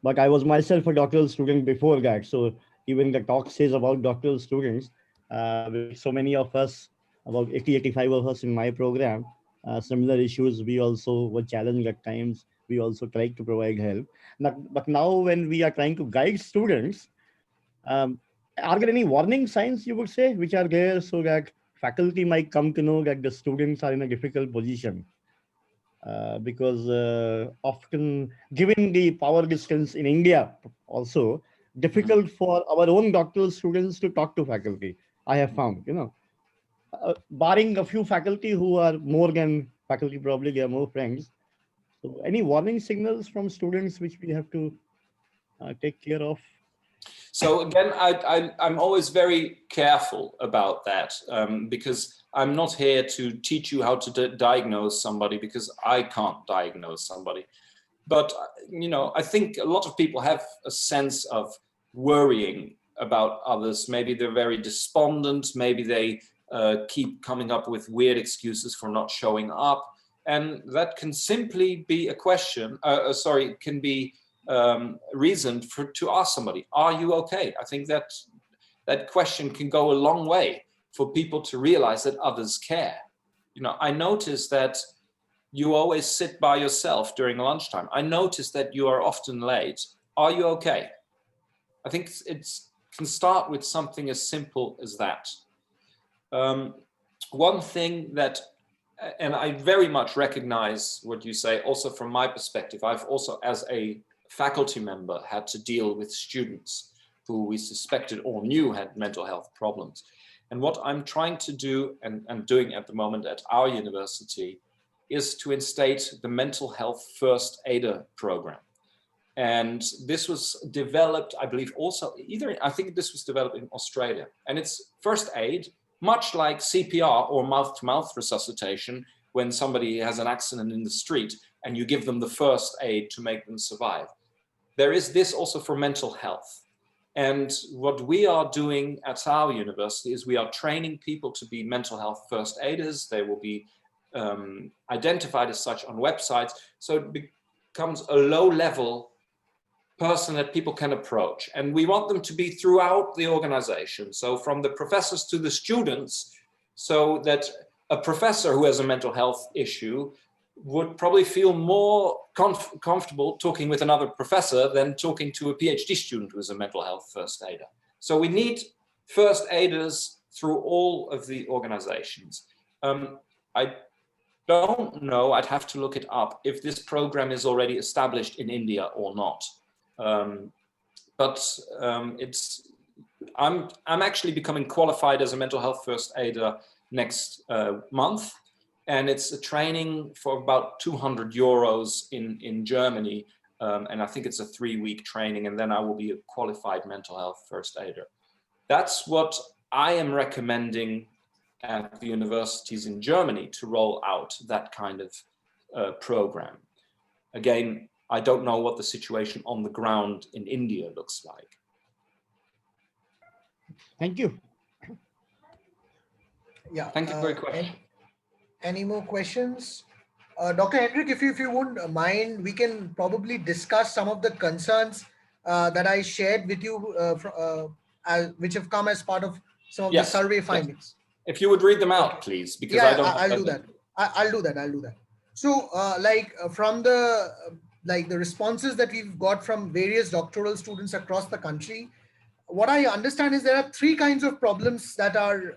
But I was myself a doctoral student before that. So even the talk says about doctoral students, with so many of us, about 80, 85 of us in my program, similar issues, we also were challenged at times. We also tried to provide help. But now when we are trying to guide students, are there any warning signs, you would say, which are there so that faculty might come to know that the students are in a difficult position? Because often, given the power distance in India also, difficult for our own doctoral students to talk to faculty, I have found, barring a few faculty who are more than faculty, probably they are more friends. So any warning signals from students which we have to take care of? So again, I'm always very careful about that because I'm not here to teach you how to diagnose somebody, because I can't diagnose somebody. But, I think a lot of people have a sense of worrying about others. Maybe they're very despondent. Maybe they keep coming up with weird excuses for not showing up. And that can simply be a question, can be reason to ask somebody, are you okay? I think that question can go a long way for people to realize that others care. I notice that you always sit by yourself during lunchtime. I notice that you are often late. Are you okay? I think it can start with something as simple as that. One thing that, and I very much recognize what you say, also from my perspective, I've also, as a faculty member, had to deal with students who we suspected or knew had mental health problems. And what I'm trying to do and doing at the moment at our university is to instate the mental health first aider program. And this was developed, I believe also, I think this was developed in Australia. And it's first aid, much like CPR or mouth-to-mouth resuscitation, when somebody has an accident in the street and you give them the first aid to make them survive. There is this also for mental health. And what we are doing at our university is we are training people to be mental health first aiders. They will be identified as such on websites. So it becomes a low-level person that people can approach. And we want them to be throughout the organization. So from the professors to the students, so that a professor who has a mental health issue would probably feel more comfortable talking with another professor than talking to a PhD student who is a mental health first aider. So we need first aiders through all of the organizations. I don't know, I'd have to look it up, if this program is already established in India or not. I'm actually becoming qualified as a mental health first aider next month. And it's a training for about 200 euros in Germany. And I think it's a 3-week training, and then I will be a qualified mental health first aider. That's what I am recommending at the universities in Germany, to roll out that kind of program. Again, I don't know what the situation on the ground in India looks like. Thank you. Yeah. Thank you for your question. Any more questions? Dr. Hendrik, if you wouldn't mind, we can probably discuss some of the concerns that I shared with you, which have come as part of some of the survey findings. Yes. If you would read them out, please, because I'll do that. I'll do that. So, from the the responses that we've got from various doctoral students across the country, what I understand is there are 3 kinds of problems that are,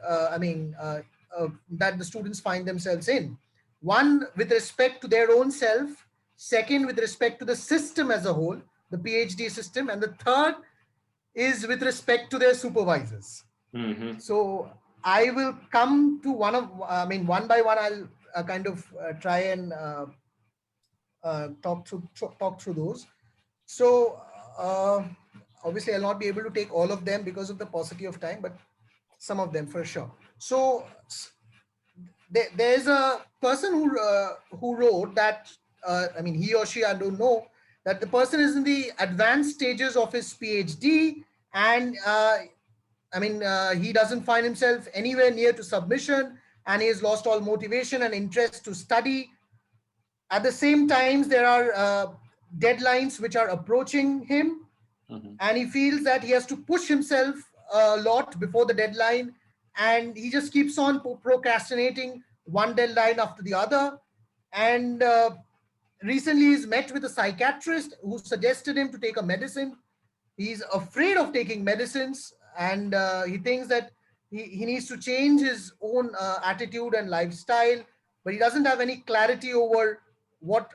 that the students find themselves in. One, with respect to their own self. Second, with respect to the system as a whole, the PhD system. And the third is with respect to their supervisors. So I will come to one by one, I'll kind of try and talk through those. So obviously I'll not be able to take all of them because of the paucity of time, but some of them for sure. So there's a person who wrote that, he or she, I don't know, that the person is in the advanced stages of his PhD, and he doesn't find himself anywhere near to submission, and he has lost all motivation and interest to study. At the same time, there are deadlines which are approaching him, and he feels that he has to push himself a lot before the deadline, and he just keeps on procrastinating one deadline after the other. And recently he's met with a psychiatrist who suggested him to take a medicine. He's afraid of taking medicines, and he thinks that he needs to change his own attitude and lifestyle, but he doesn't have any clarity over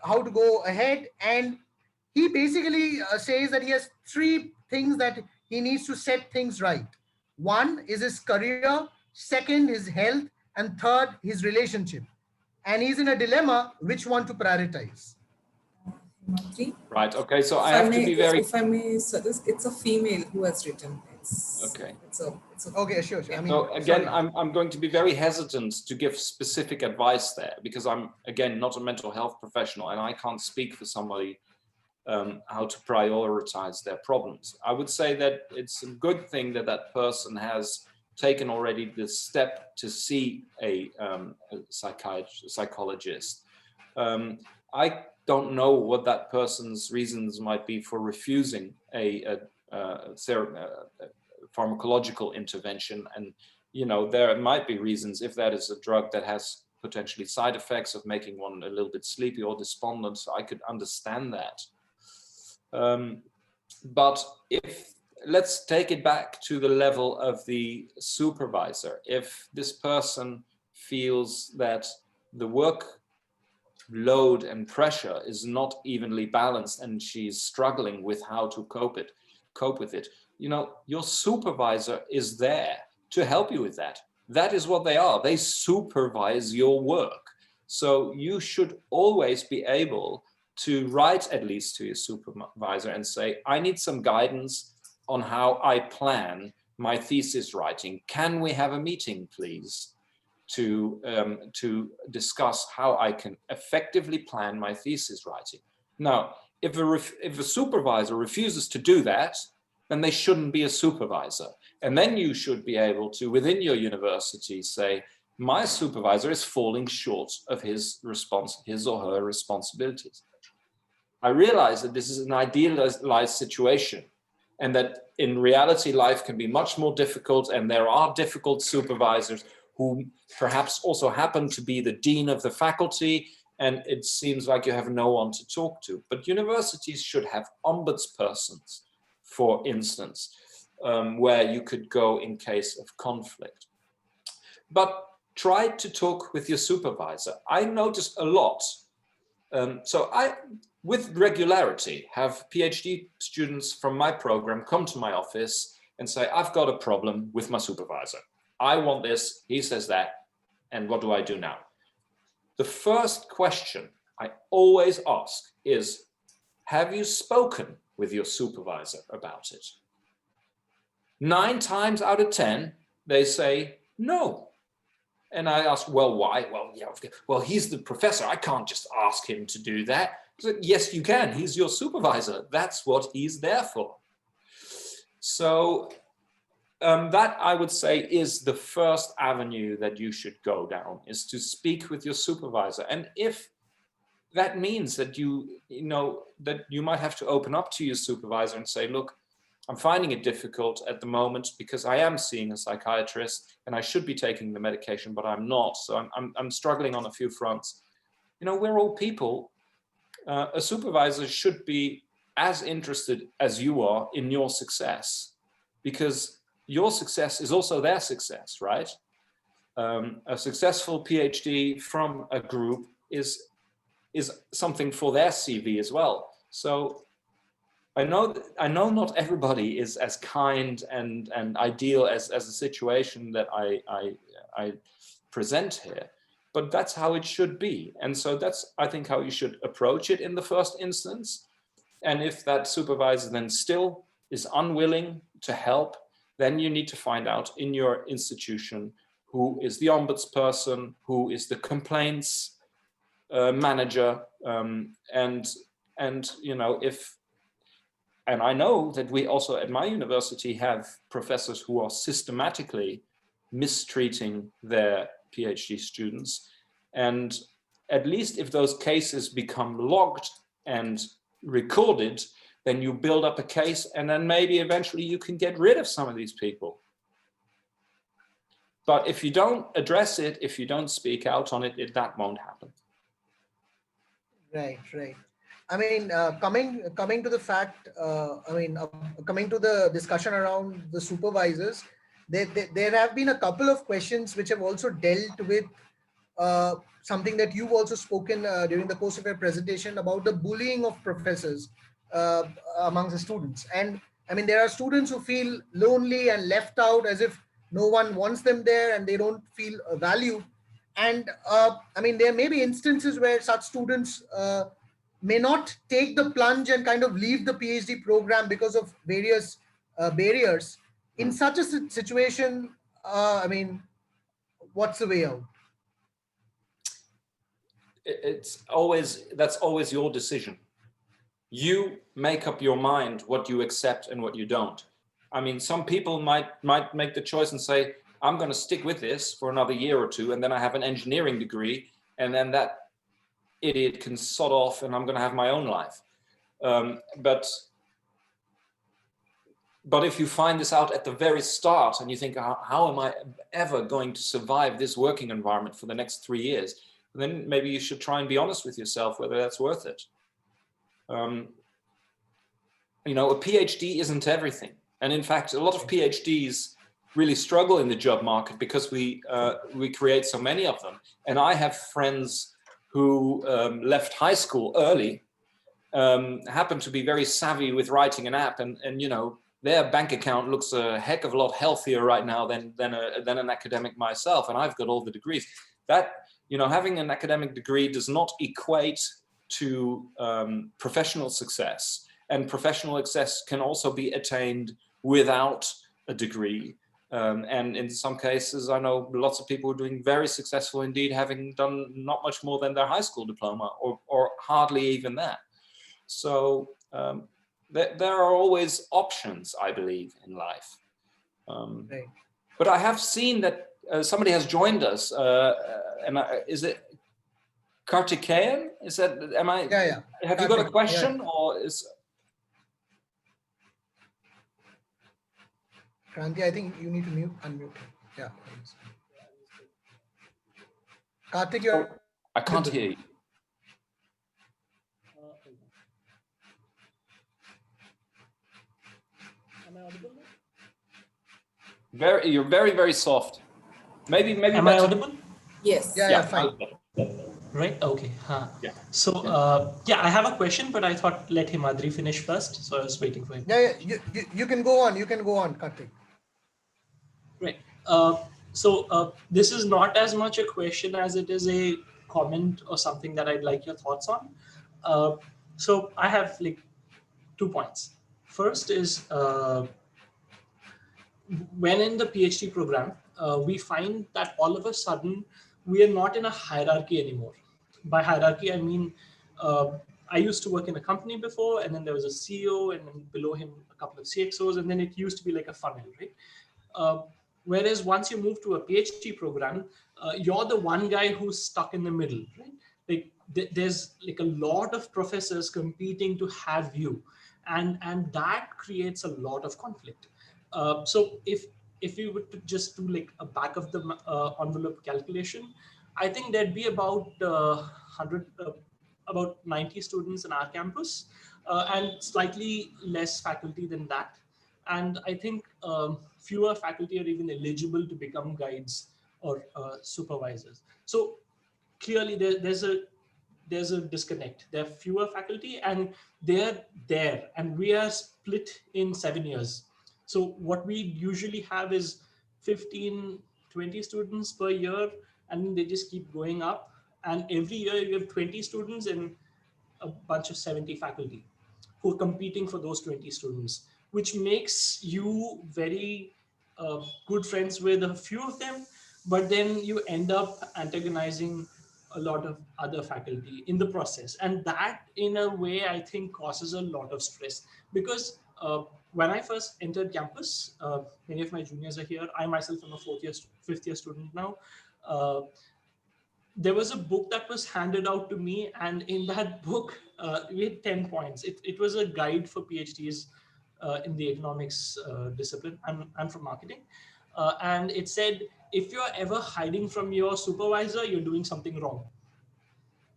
how to go ahead. And he basically says that he has three things that he needs to set things right. One is his career, second his health, and third his relationship. And he's in a dilemma which one to prioritize. Right. Okay. So I have to be very. If I may, so it's a female who has written. Okay. Okay. Sure. So again, I'm going to be very hesitant to give specific advice there, because I'm, again, not a mental health professional, and I can't speak for somebody how to prioritize their problems. I would say that it's a good thing that that person has taken already the step to see a psychologist. I don't know what that person's reasons might be for refusing a pharmacological intervention, and there might be reasons, if that is a drug that has potentially side effects of making one a little bit sleepy or despondent, so I could understand that. But let's take it back to the level of the supervisor. If this person feels that the work load and pressure is not evenly balanced, and she's struggling with how to cope with it, your supervisor is there to help you with that. That is what they are. They supervise your work. So you should always be able to write at least to your supervisor and say, I need some guidance on how I plan my thesis writing. Can we have a meeting, please, to discuss how I can effectively plan my thesis writing? Now, if a supervisor refuses to do that, then they shouldn't be a supervisor. And then you should be able to, within your university, say, my supervisor is falling short of his or her responsibilities. I realize that this is an idealized situation, and that in reality, life can be much more difficult, and there are difficult supervisors who perhaps also happen to be the dean of the faculty, and it seems like you have no one to talk to. But universities should have ombudspersons, for instance, where you could go in case of conflict. But try to talk with your supervisor. I noticed a lot. So I, with regularity, have PhD students from my program come to my office and say, I've got a problem with my supervisor. I want this, he says that, and what do I do now? The first question I always ask is, have you spoken with your supervisor about it? 9 times out of 10, they say no. And I ask, well, why? Well, yeah, well, he's the professor. I can't just ask him to do that. So, yes, you can. He's your supervisor. That's what he's there for. So that, I would say, is the first avenue that you should go down, is to speak with your supervisor. And if that means that that you might have to open up to your supervisor and say, look, I'm finding it difficult at the moment because I am seeing a psychiatrist and I should be taking the medication, but I'm not. So I'm struggling on a few fronts. We're all people. A supervisor should be as interested as you are in your success, because your success is also their success, right? A successful PhD from a group is is something for their CV as well. So I know not everybody is as kind and ideal as the situation that I present here, but that's how it should be. And so that's, I think, how you should approach it in the first instance. And if that supervisor then still is unwilling to help, then you need to find out in your institution who is the ombudsperson, who is the complaints manager, and you know, and I know that we also at my university have professors who are systematically mistreating their PhD students. And at least if those cases become logged and recorded, then you build up a case, and then maybe eventually you can get rid of some of these people. But if you don't address it, if you don't speak out on it, that won't happen. Right, right. I mean, coming to the fact, coming to the discussion around the supervisors, there have been a couple of questions which have also dealt with something that you've also spoken during the course of your presentation about the bullying of professors amongst the students. And I mean, there are students who feel lonely and left out, as if no one wants them there and they don't feel valued. And I mean, there may be instances where such students may not take the plunge and kind of leave the PhD program because of various barriers. In such a situation, I mean, what's the way out? That's always your decision. You make up your mind what you accept and what you don't. I mean, some people might make the choice and say, I'm going to stick with this for another year or two, and then I have an engineering degree, and then that idiot can sod off and I'm going to have my own life. But if you find this out at the very start and you think, how am I ever going to survive this working environment for the next 3 years? Then maybe you should try and be honest with yourself whether that's worth it. You know, a PhD isn't everything. And in fact, a lot of PhDs really struggle in the job market because we create so many of them. And I have friends who left high school early, happen to be very savvy with writing an app, and you know, their bank account looks a heck of a lot healthier right now than an academic myself, and I've got all the degrees. That, you know, having an academic degree does not equate to professional success, and professional success can also be attained without a degree. And in some cases, I know lots of people who are doing very successful indeed, having done not much more than their high school diploma, or hardly even that. So there are always options, I believe, in life. Right. But I have seen that somebody has joined us, and is it Kartikeyan? Is that, am I? Yeah, yeah. Have you got a question, yeah. or is? Kranti, I think you need to unmute. Yeah. Kartik, you're. I can't hear you. Am I audible? You're very, very soft. Maybe. Am I audible? Yes. Yeah, fine. Right. Okay. Yeah. So yeah, I have a question, but I thought let Himadri finish first, so I was waiting for him. Yeah. You can go on. You can go on, Kartik. Right. So this is not as much a question as it is a comment or something that I'd like your thoughts on. So I have like 2 points. First is when in the PhD program, we find that all of a sudden we are not in a hierarchy anymore. By hierarchy, I mean, I used to work in a company before, and then there was a CEO, and then below him a couple of CXOs, and then it used to be like a funnel, right? Whereas once you move to a PhD program, you're the one guy who's stuck in the middle, right? Like there's like a lot of professors competing to have you, and that creates a lot of conflict. So if you were to just do like a back of the envelope calculation, I think there'd be about 90 students in our campus, and slightly less faculty than that. And I think fewer faculty are even eligible to become guides or supervisors. So clearly there's a there's a disconnect. There are fewer faculty and they're there, and we are split in 7 years. So what we usually have is 15, 20 students per year, and they just keep going up. And every year you have 20 students and a bunch of 70 faculty who are competing for those 20 students, which makes you very good friends with a few of them, but then you end up antagonizing a lot of other faculty in the process. And that in a way, I think causes a lot of stress, because when I first entered campus, many of my juniors are here. I myself am a fifth year student now. There was a book that was handed out to me, and in that book, we had 10 points. It was a guide for PhDs in the economics discipline. I'm from marketing. And it said, if you're ever hiding from your supervisor, you're doing something wrong.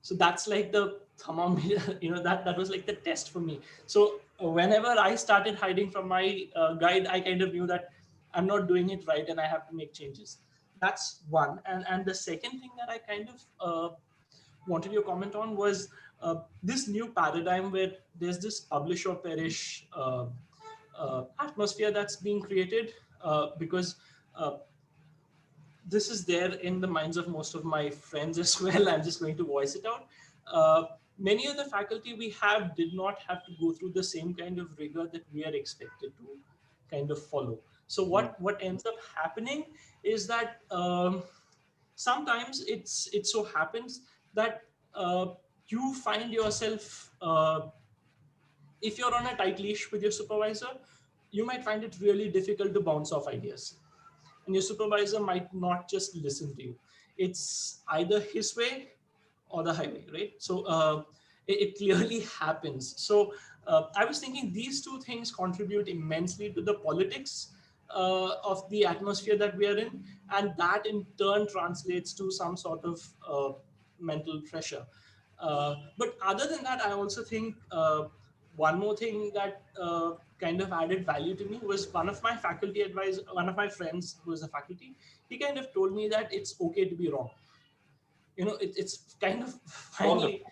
So that's like the thermometer, that was like the test for me. So whenever I started hiding from my guide, I kind of knew that I'm not doing it right and I have to make changes. That's one. And the second thing that I kind of wanted your comment on was this new paradigm where there's this publish or perish atmosphere that's being created, because this is there in the minds of most of my friends as well. I'm just going to voice it out. Many of the faculty we have did not have to go through the same kind of rigor that we are expected to kind of follow. So what ends up happening is that sometimes it so happens that you find yourself, if you're on a tight leash with your supervisor, you might find it really difficult to bounce off ideas. And your supervisor might not just listen to you. It's either his way or the highway, right? So it clearly happens. So I was thinking these two things contribute immensely to the politics of the atmosphere that we are in, and that in turn translates to some sort of mental pressure. But other than that, I also think one more thing that kind of added value to me was one of my faculty advisor, one of my friends who is a faculty, he kind of told me that it's okay to be wrong. It's kind of finally,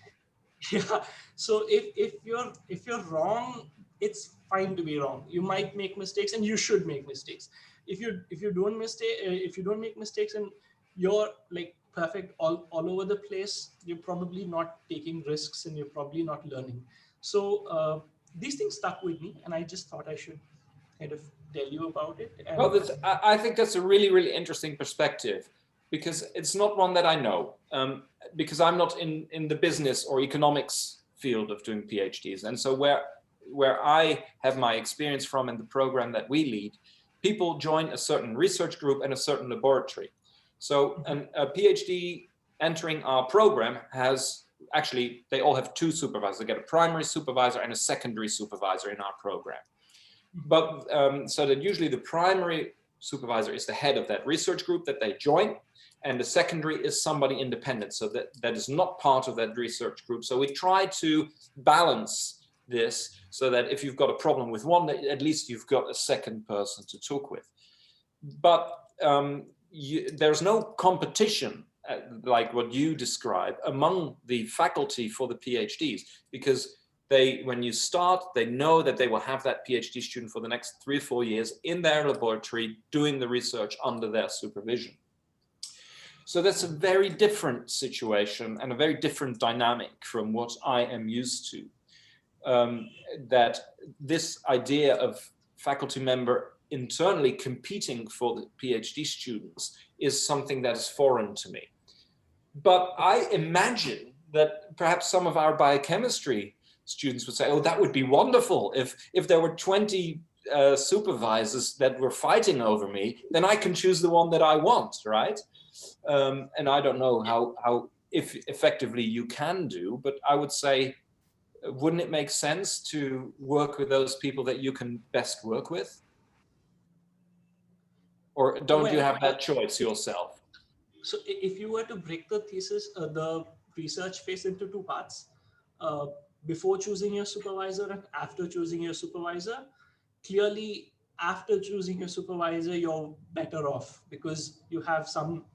yeah. So if you're wrong, it's fine to be wrong. You might make mistakes, and you should make mistakes. If you don't make mistakes, and you're like perfect all over the place, you're probably not taking risks, and you're probably not learning. So these things stuck with me, and I just thought I should kind of tell you about it. And well, I think that's a really, really interesting perspective, because it's not one that I know, because I'm not in the business or economics field of doing PhDs. And so where I have my experience from in the program that we lead, people join a certain research group and a certain laboratory. So a PhD entering our program actually, they all have two supervisors. They get a primary supervisor and a secondary supervisor in our program. But so that usually the primary supervisor is the head of that research group that they join, and the secondary is somebody independent, so that is not part of that research group. So we try to balance this so that if you've got a problem with one, at least you've got a second person to talk with. But there's no competition like what you describe among the faculty for the PhDs, because when you start, they know that they will have that PhD student for the next 3 or 4 years in their laboratory doing the research under their supervision. So that's a very different situation and a very different dynamic from what I am used to. That this idea of faculty member internally competing for the PhD students is something that is foreign to me. But I imagine that perhaps some of our biochemistry students would say, oh, that would be wonderful. If there were 20 supervisors that were fighting over me, then I can choose the one that I want, right? And I don't know how if effectively you can do, but I would say, wouldn't it make sense to work with those people that you can best work with? Or don't you have that choice yourself? So if you were to break the thesis, the research phase into 2 parts, before choosing your supervisor and after choosing your supervisor, clearly after choosing your supervisor, you're better off because you have some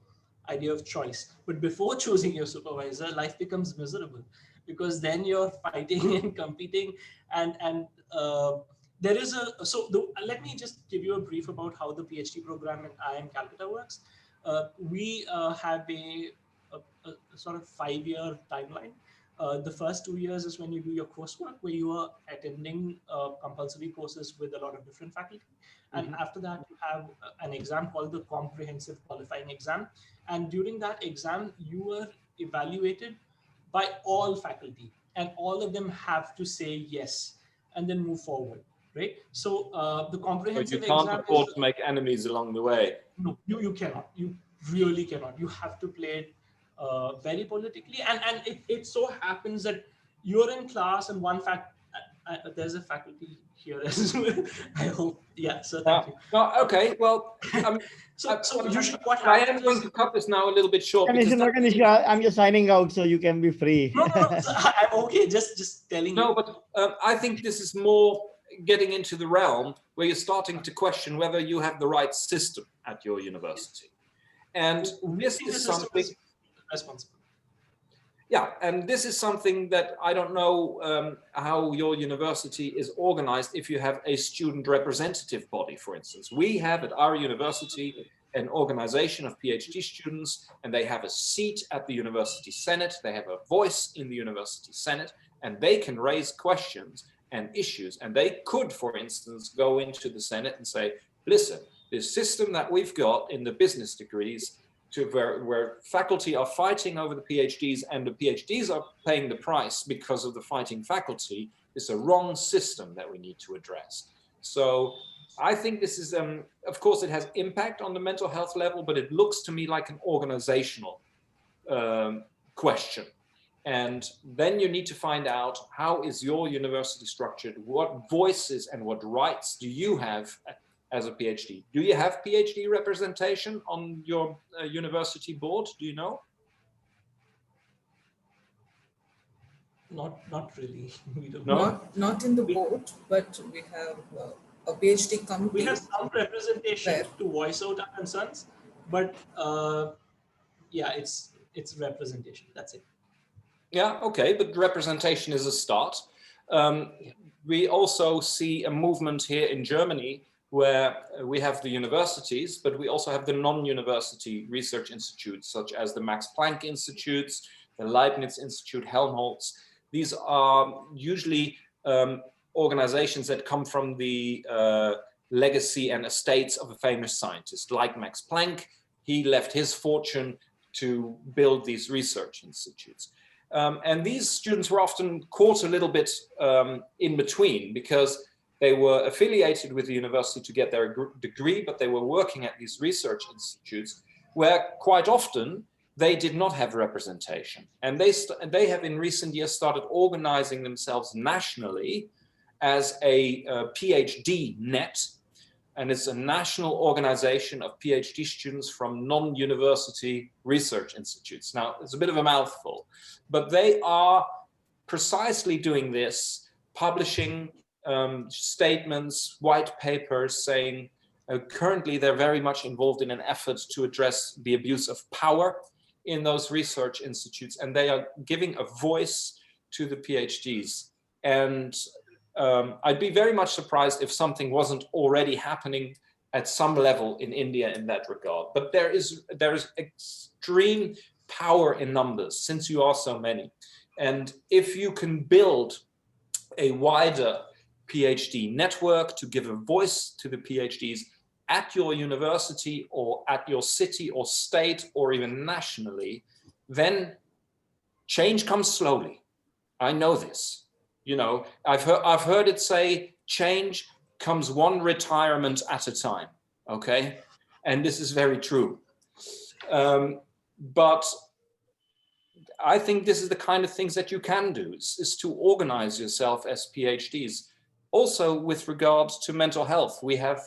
idea of choice. But before choosing your supervisor, life becomes miserable, because then you're fighting and competing, and there is let me just give you a brief about how the PhD program at IIM Calcutta works. We have a sort of 5-year timeline. The first 2 years is when you do your coursework, where you are attending compulsory courses with a lot of different faculty. And after that, you have an exam called the Comprehensive Qualifying Exam. And during that exam, you are evaluated by all faculty, and all of them have to say yes, and then move forward, right? So the comprehensive exam, you can't afford to make enemies along the way. No, you cannot. You really cannot. You have to play it very politically, and it so happens that you're in class, and there's a faculty here as well. I hope, yeah. So thank you. No, okay. Well, so usually what I happens am going to cut this now a little bit short. It's not an issue. I'm just signing out, so you can be free. No. So I'm okay. Just telling you. No, but I think this is more getting into the realm where you're starting to question whether you have the right system at your university, and this is something responsible. Yeah, and this is something that I don't know how your university is organized. If you have a student representative body, for instance, we have at our university an organization of PhD students, and they have a seat at the university senate. They have a voice in the university senate, and they can raise questions and issues. And they could, for instance, go into the senate and say, listen, this system that we've got in the business degrees, where faculty are fighting over the PhDs and the PhDs are paying the price because of the fighting faculty, is a wrong system that we need to address. So I think this is, of course, it has impact on the mental health level, but it looks to me like an organizational question. And then you need to find out, how is your university structured? What voices and what rights do you have as a PhD? Do you have PhD representation on your university board? Do you know? Not really. We don't. Not in the board, but we have a PhD committee. We have some representation to voice out our concerns, but yeah, it's representation. That's it. Yeah, okay, but representation is a start. We also see a movement here in Germany where we have the universities, but we also have the non-university research institutes, such as the Max Planck Institutes, the Leibniz Institute, Helmholtz. These are usually organizations that come from the legacy and estates of a famous scientist, like Max Planck. He left his fortune to build these research institutes. And these students were often caught a little bit in between, because they were affiliated with the university to get their degree, but they were working at these research institutes where quite often they did not have representation. And they have in recent years started organizing themselves nationally as a PhD net. And it's a national organization of PhD students from non-university research institutes. Now, it's a bit of a mouthful, but they are precisely doing this, publishing statements, white papers, saying currently they're very much involved in an effort to address the abuse of power in those research institutes, and they are giving a voice to the PhDs. And I'd be very much surprised if something wasn't already happening at some level in India in that regard. But there is extreme power in numbers, since you are so many. And if you can build a wider PhD network to give a voice to the PhDs at your university or at your city or state or even nationally, then change comes slowly. I know this. You know, I've heard it say, change comes one retirement at a time. Okay, and this is very true. But I think this is the kind of things that you can do, is to organize yourself as PhDs. Also, with regards to mental health, we have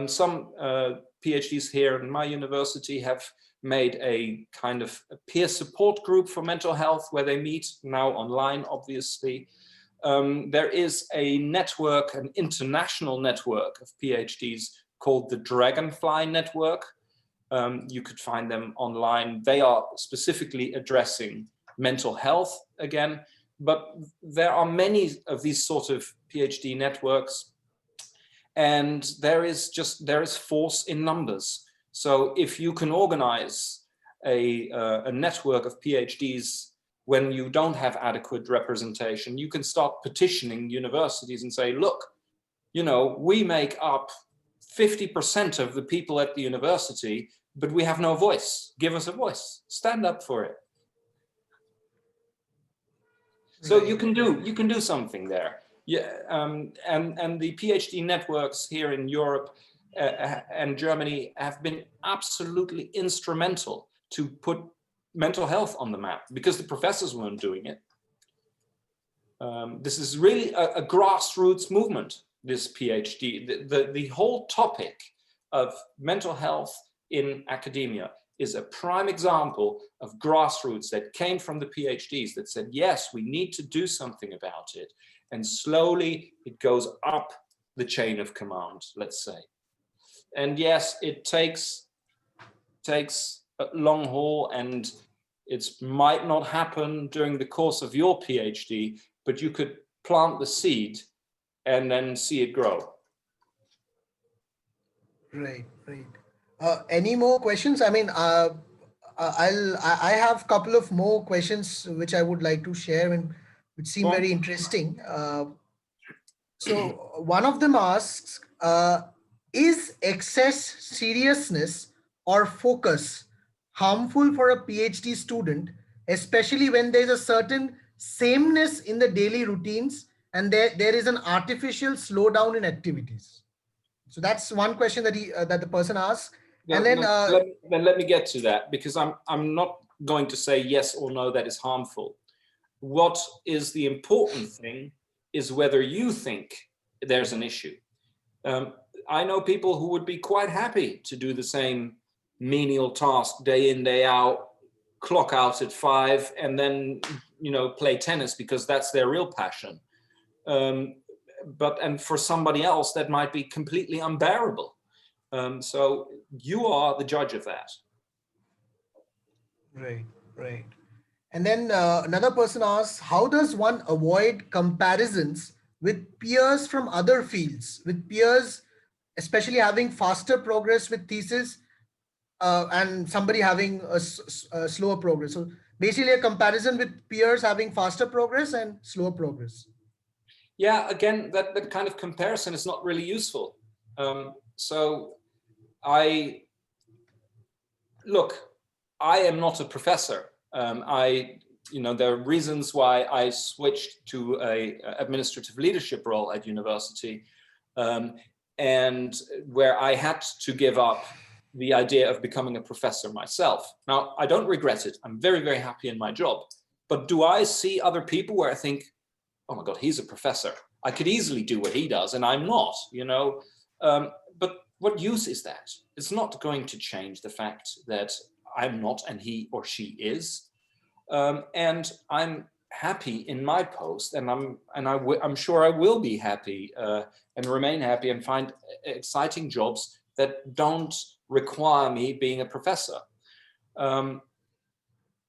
some PhDs here in my university have made a kind of a peer support group for mental health, where they meet now online, obviously. There is a network, an international network of PhDs called the Dragonfly Network. You could find them online. They are specifically addressing mental health again, but there are many of these sort of PhD networks, and there is force in numbers. So if you can organize a network of PhDs when you don't have adequate representation, you can start petitioning universities and say, look, you know, we make up 50% of the people at the university, but we have no voice. Give us a voice. Stand up for it. So you can do something there. Yeah, and the PhD networks here in Europe and Germany have been absolutely instrumental to put mental health on the map, because the professors weren't doing it. This is really a grassroots movement, this PhD. The whole topic of mental health in academia is a prime example of grassroots that came from the PhDs that said, yes, we need to do something about it. And slowly it goes up the chain of command, let's say. And yes, it takes a long haul, and it might not happen during the course of your PhD, but you could plant the seed and then see it grow. Right. Any more questions? I mean, I have a couple of more questions which I would like to share and which seem very interesting. So one of them asks, is excess seriousness or focus harmful for a PhD student, especially when there's a certain sameness in the daily routines and there is an artificial slowdown in activities? So that's one question that that the person asks. And then let me get to that, because I'm not going to say yes or no that is harmful. What is the important thing is whether you think there's an issue. I know people who would be quite happy to do the same menial task day in, day out, clock out at 5, and then, you know, play tennis because that's their real passion. And for somebody else, that might be completely unbearable. So you are the judge of that. Right. And then another person asks, how does one avoid comparisons with peers from other fields, with peers especially having faster progress with thesis and somebody having a slower progress? So basically a comparison with peers having faster progress and slower progress. Yeah, again, that kind of comparison is not really useful. So I am not a professor. There are reasons why I switched to a administrative leadership role at university, and where I had to give up the idea of becoming a professor myself. Now, I don't regret it. I'm very, very happy in my job. But do I see other people where I think, oh my God, he's a professor. I could easily do what he does, and I'm not, you know. But what use is that? It's not going to change the fact that I'm not and he or she is. And I'm happy in my post, and I'm sure I will be happy and remain happy and find exciting jobs that don't require me being a professor.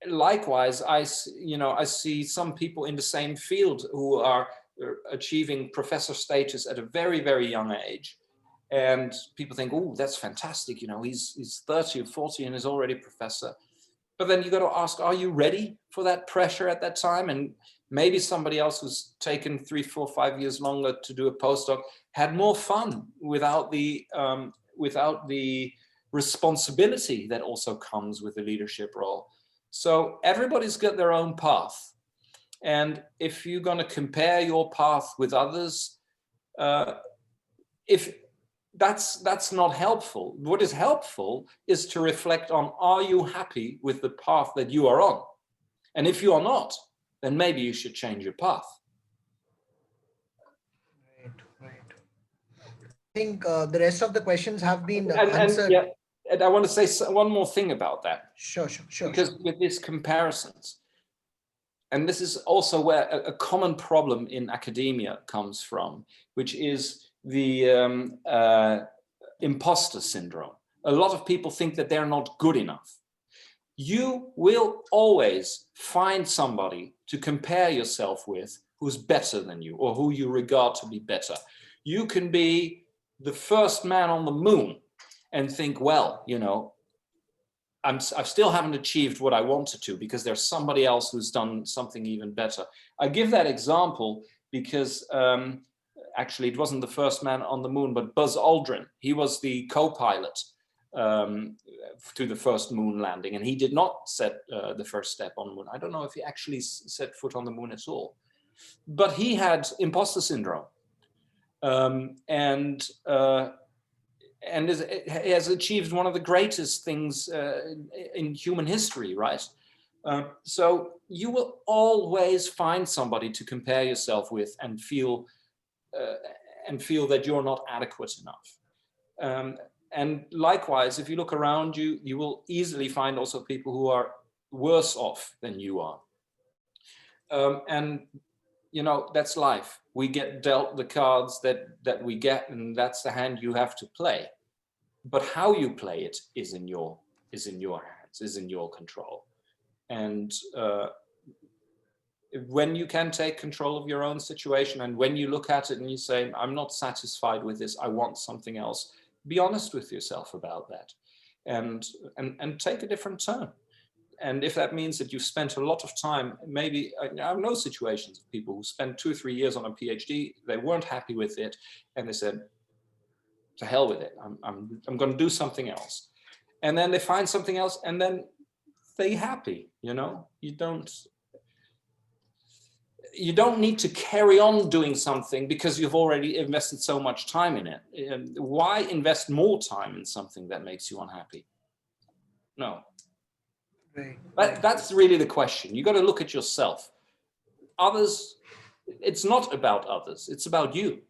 Likewise, I see some people in the same field who are achieving professor status at a very, very young age. And people think, oh, that's fantastic. You know, he's 30 or 40 and is already a professor. But then you got to ask, are you ready for that pressure at that time? And maybe somebody else who's taken 3, 4, 5 years longer to do a postdoc had more fun without the responsibility that also comes with the leadership role. So everybody's got their own path. And if you're going to compare your path with others, if that's not helpful. What is helpful is to reflect on, are you happy with the path that you are on? And if you are not, then maybe you should change your path. Right. I think the rest of the questions have been answered. And I want to say one more thing about that. Sure. Because with these comparisons, and this is also where a common problem in academia comes from, which is the imposter syndrome. A lot of people think that they're not good enough. You will always find somebody to compare yourself with who's better than you or who you regard to be better. You can be the first man on the moon and think, well, you know, I still haven't achieved what I wanted to because there's somebody else who's done something even better. I give that example because actually it wasn't the first man on the moon, but Buzz Aldrin. He was the co-pilot to the first moon landing, and he did not set the first step on the moon. I don't know if he actually set foot on the moon at all, but he had imposter syndrome, and has achieved one of the greatest things in human history, right? So you will always find somebody to compare yourself with and feel that you're not adequate enough. And likewise, if you look around you, you will easily find also people who are worse off than you are. And you know, that's life. We get dealt the cards that we get, and that's the hand you have to play. But how you play it is in your hands, is in your control. And when you can take control of your own situation, and when you look at it and you say, I'm not satisfied with this, I want something else, be honest with yourself about that, and take a different turn. And if that means that you've spent a lot of time, maybe I know situations of people who spent 2 or 3 years on a PhD, they weren't happy with it, and they said, to hell with it, I'm going to do something else. And then they find something else, and then they're happy. You know, you don't need to carry on doing something because you've already invested so much time in it. Why invest more time in something that makes you unhappy? No. Right. That's really the question. You got to look at yourself. Others, it's not about others, it's about you.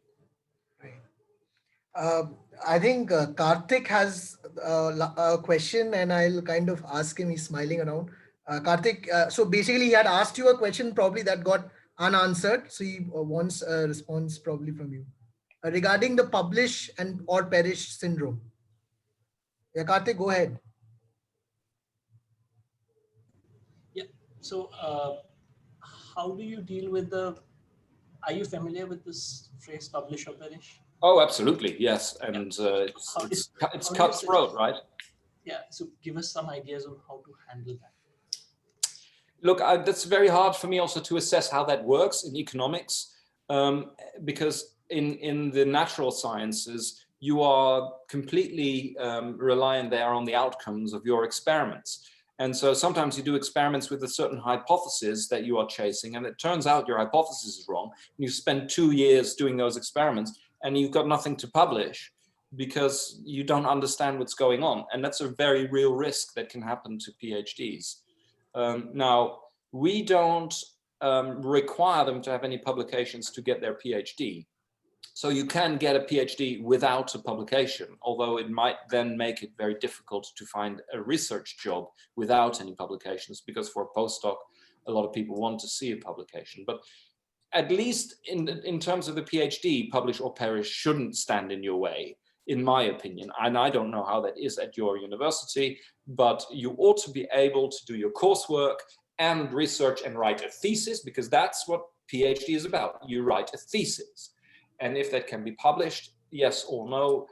Right. I think Karthik has a question, and I'll kind of ask him. He's smiling around. Karthik, so basically he had asked you a question probably that got unanswered. So he wants a response probably from you regarding the publish and or perish syndrome. Yeah, Karthik, go ahead. Yeah. So how do you deal with are you familiar with this phrase, publish or perish? Oh, absolutely, yes. And it's cutthroat, right? Yeah, so give us some ideas on how to handle that. Look, that's very hard for me also to assess how that works in economics, because in the natural sciences, you are completely reliant there on the outcomes of your experiments. And so sometimes you do experiments with a certain hypothesis that you are chasing, and it turns out your hypothesis is wrong. And you spend 2 years doing those experiments, and you've got nothing to publish because you don't understand what's going on. And that's a very real risk that can happen to PhDs. Now, we don't require them to have any publications to get their PhD. So you can get a PhD without a publication, although it might then make it very difficult to find a research job without any publications, because for a postdoc, a lot of people want to see a publication. But at least in terms of the PhD, publish or perish shouldn't stand in your way, in my opinion. And I don't know how that is at your university, but you ought to be able to do your coursework and research and write a thesis, because that's what PhD is about. You write a thesis. And if that can be published, yes or no,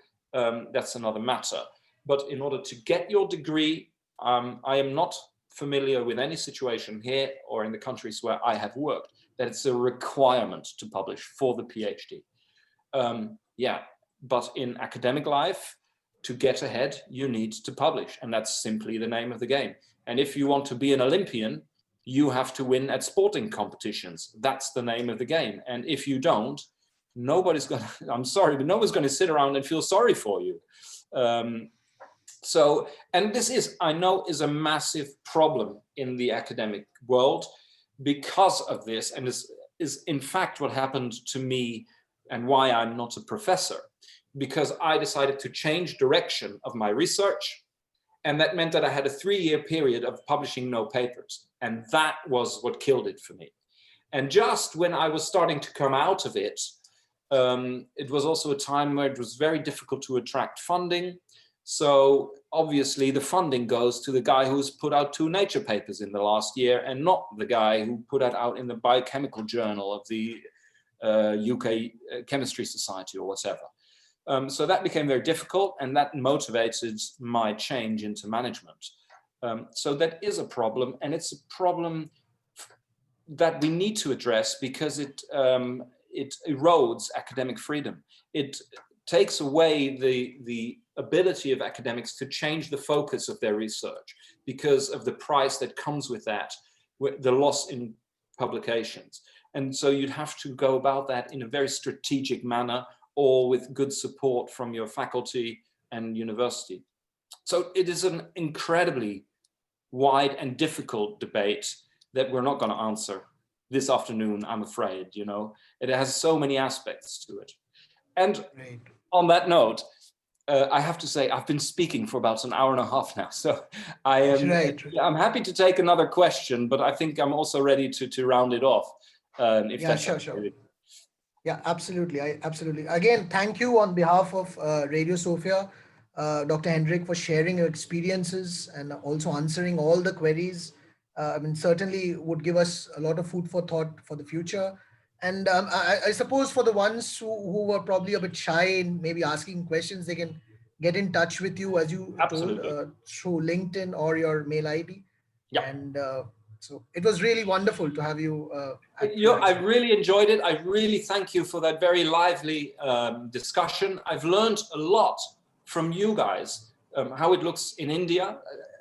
that's another matter. But in order to get your degree, I am not familiar with any situation here or in the countries where I have worked that it's a requirement to publish for the PhD. Yeah, but in academic life, to get ahead, you need to publish, and that's simply the name of the game. And if you want to be an Olympian, you have to win at sporting competitions. That's the name of the game. And if you don't, nobody's going to, I'm sorry, but nobody's going to sit around and feel sorry for you. So, and this is, I know, is a massive problem in the academic world because of this, and this is in fact what happened to me and why I'm not a professor, because I decided to change direction of my research, and that meant that I had a 3-year period of publishing no papers, and that was what killed it for me. And just when I was starting to come out of it, it was also a time where it was very difficult to attract funding. So obviously the funding goes to the guy who's put out 2 Nature papers in the last year, and not the guy who put it out in the biochemical journal of the UK Chemistry Society or whatever. So that became very difficult, and that motivated my change into management. So that is a problem, and it's a problem that we need to address because it erodes academic freedom. It takes away the ability of academics to change the focus of their research because of the price that comes with that, the loss in publications. And so you'd have to go about that in a very strategic manner, or with good support from your faculty and university. So it is an incredibly wide and difficult debate that we're not going to answer this afternoon, I'm afraid. You know, it has so many aspects to it. And on that note, I have to say, I've been speaking for about an hour and a half now, so I'm happy to take another question, but I think I'm also ready to round it off. Sure. Yeah, absolutely. Absolutely. Again, thank you on behalf of Radio Sofia, Dr. Hendrik, for sharing your experiences and also answering all the queries. I mean, certainly would give us a lot of food for thought for the future. And I suppose for the ones who were probably a bit shy in maybe asking questions, they can get in touch with you, as you told, through LinkedIn or your mail ID. Yeah. And so it was really wonderful to have you. I really enjoyed it. I really thank you for that very lively discussion. I've learned a lot from you guys, how it looks in India.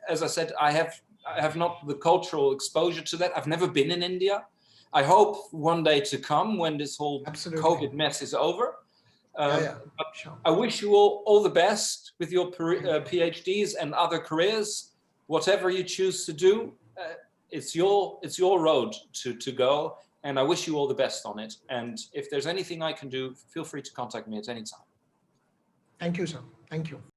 As I said, I have not the cultural exposure to that. I've never been in India. I hope one day to come when this whole COVID mess is over. Sure. I wish you all the best with your PhDs and other careers. Whatever you choose to do, it's your road to go, and I wish you all the best on it. And if there's anything I can do, feel free to contact me at any time. Thank you, sir. Thank you.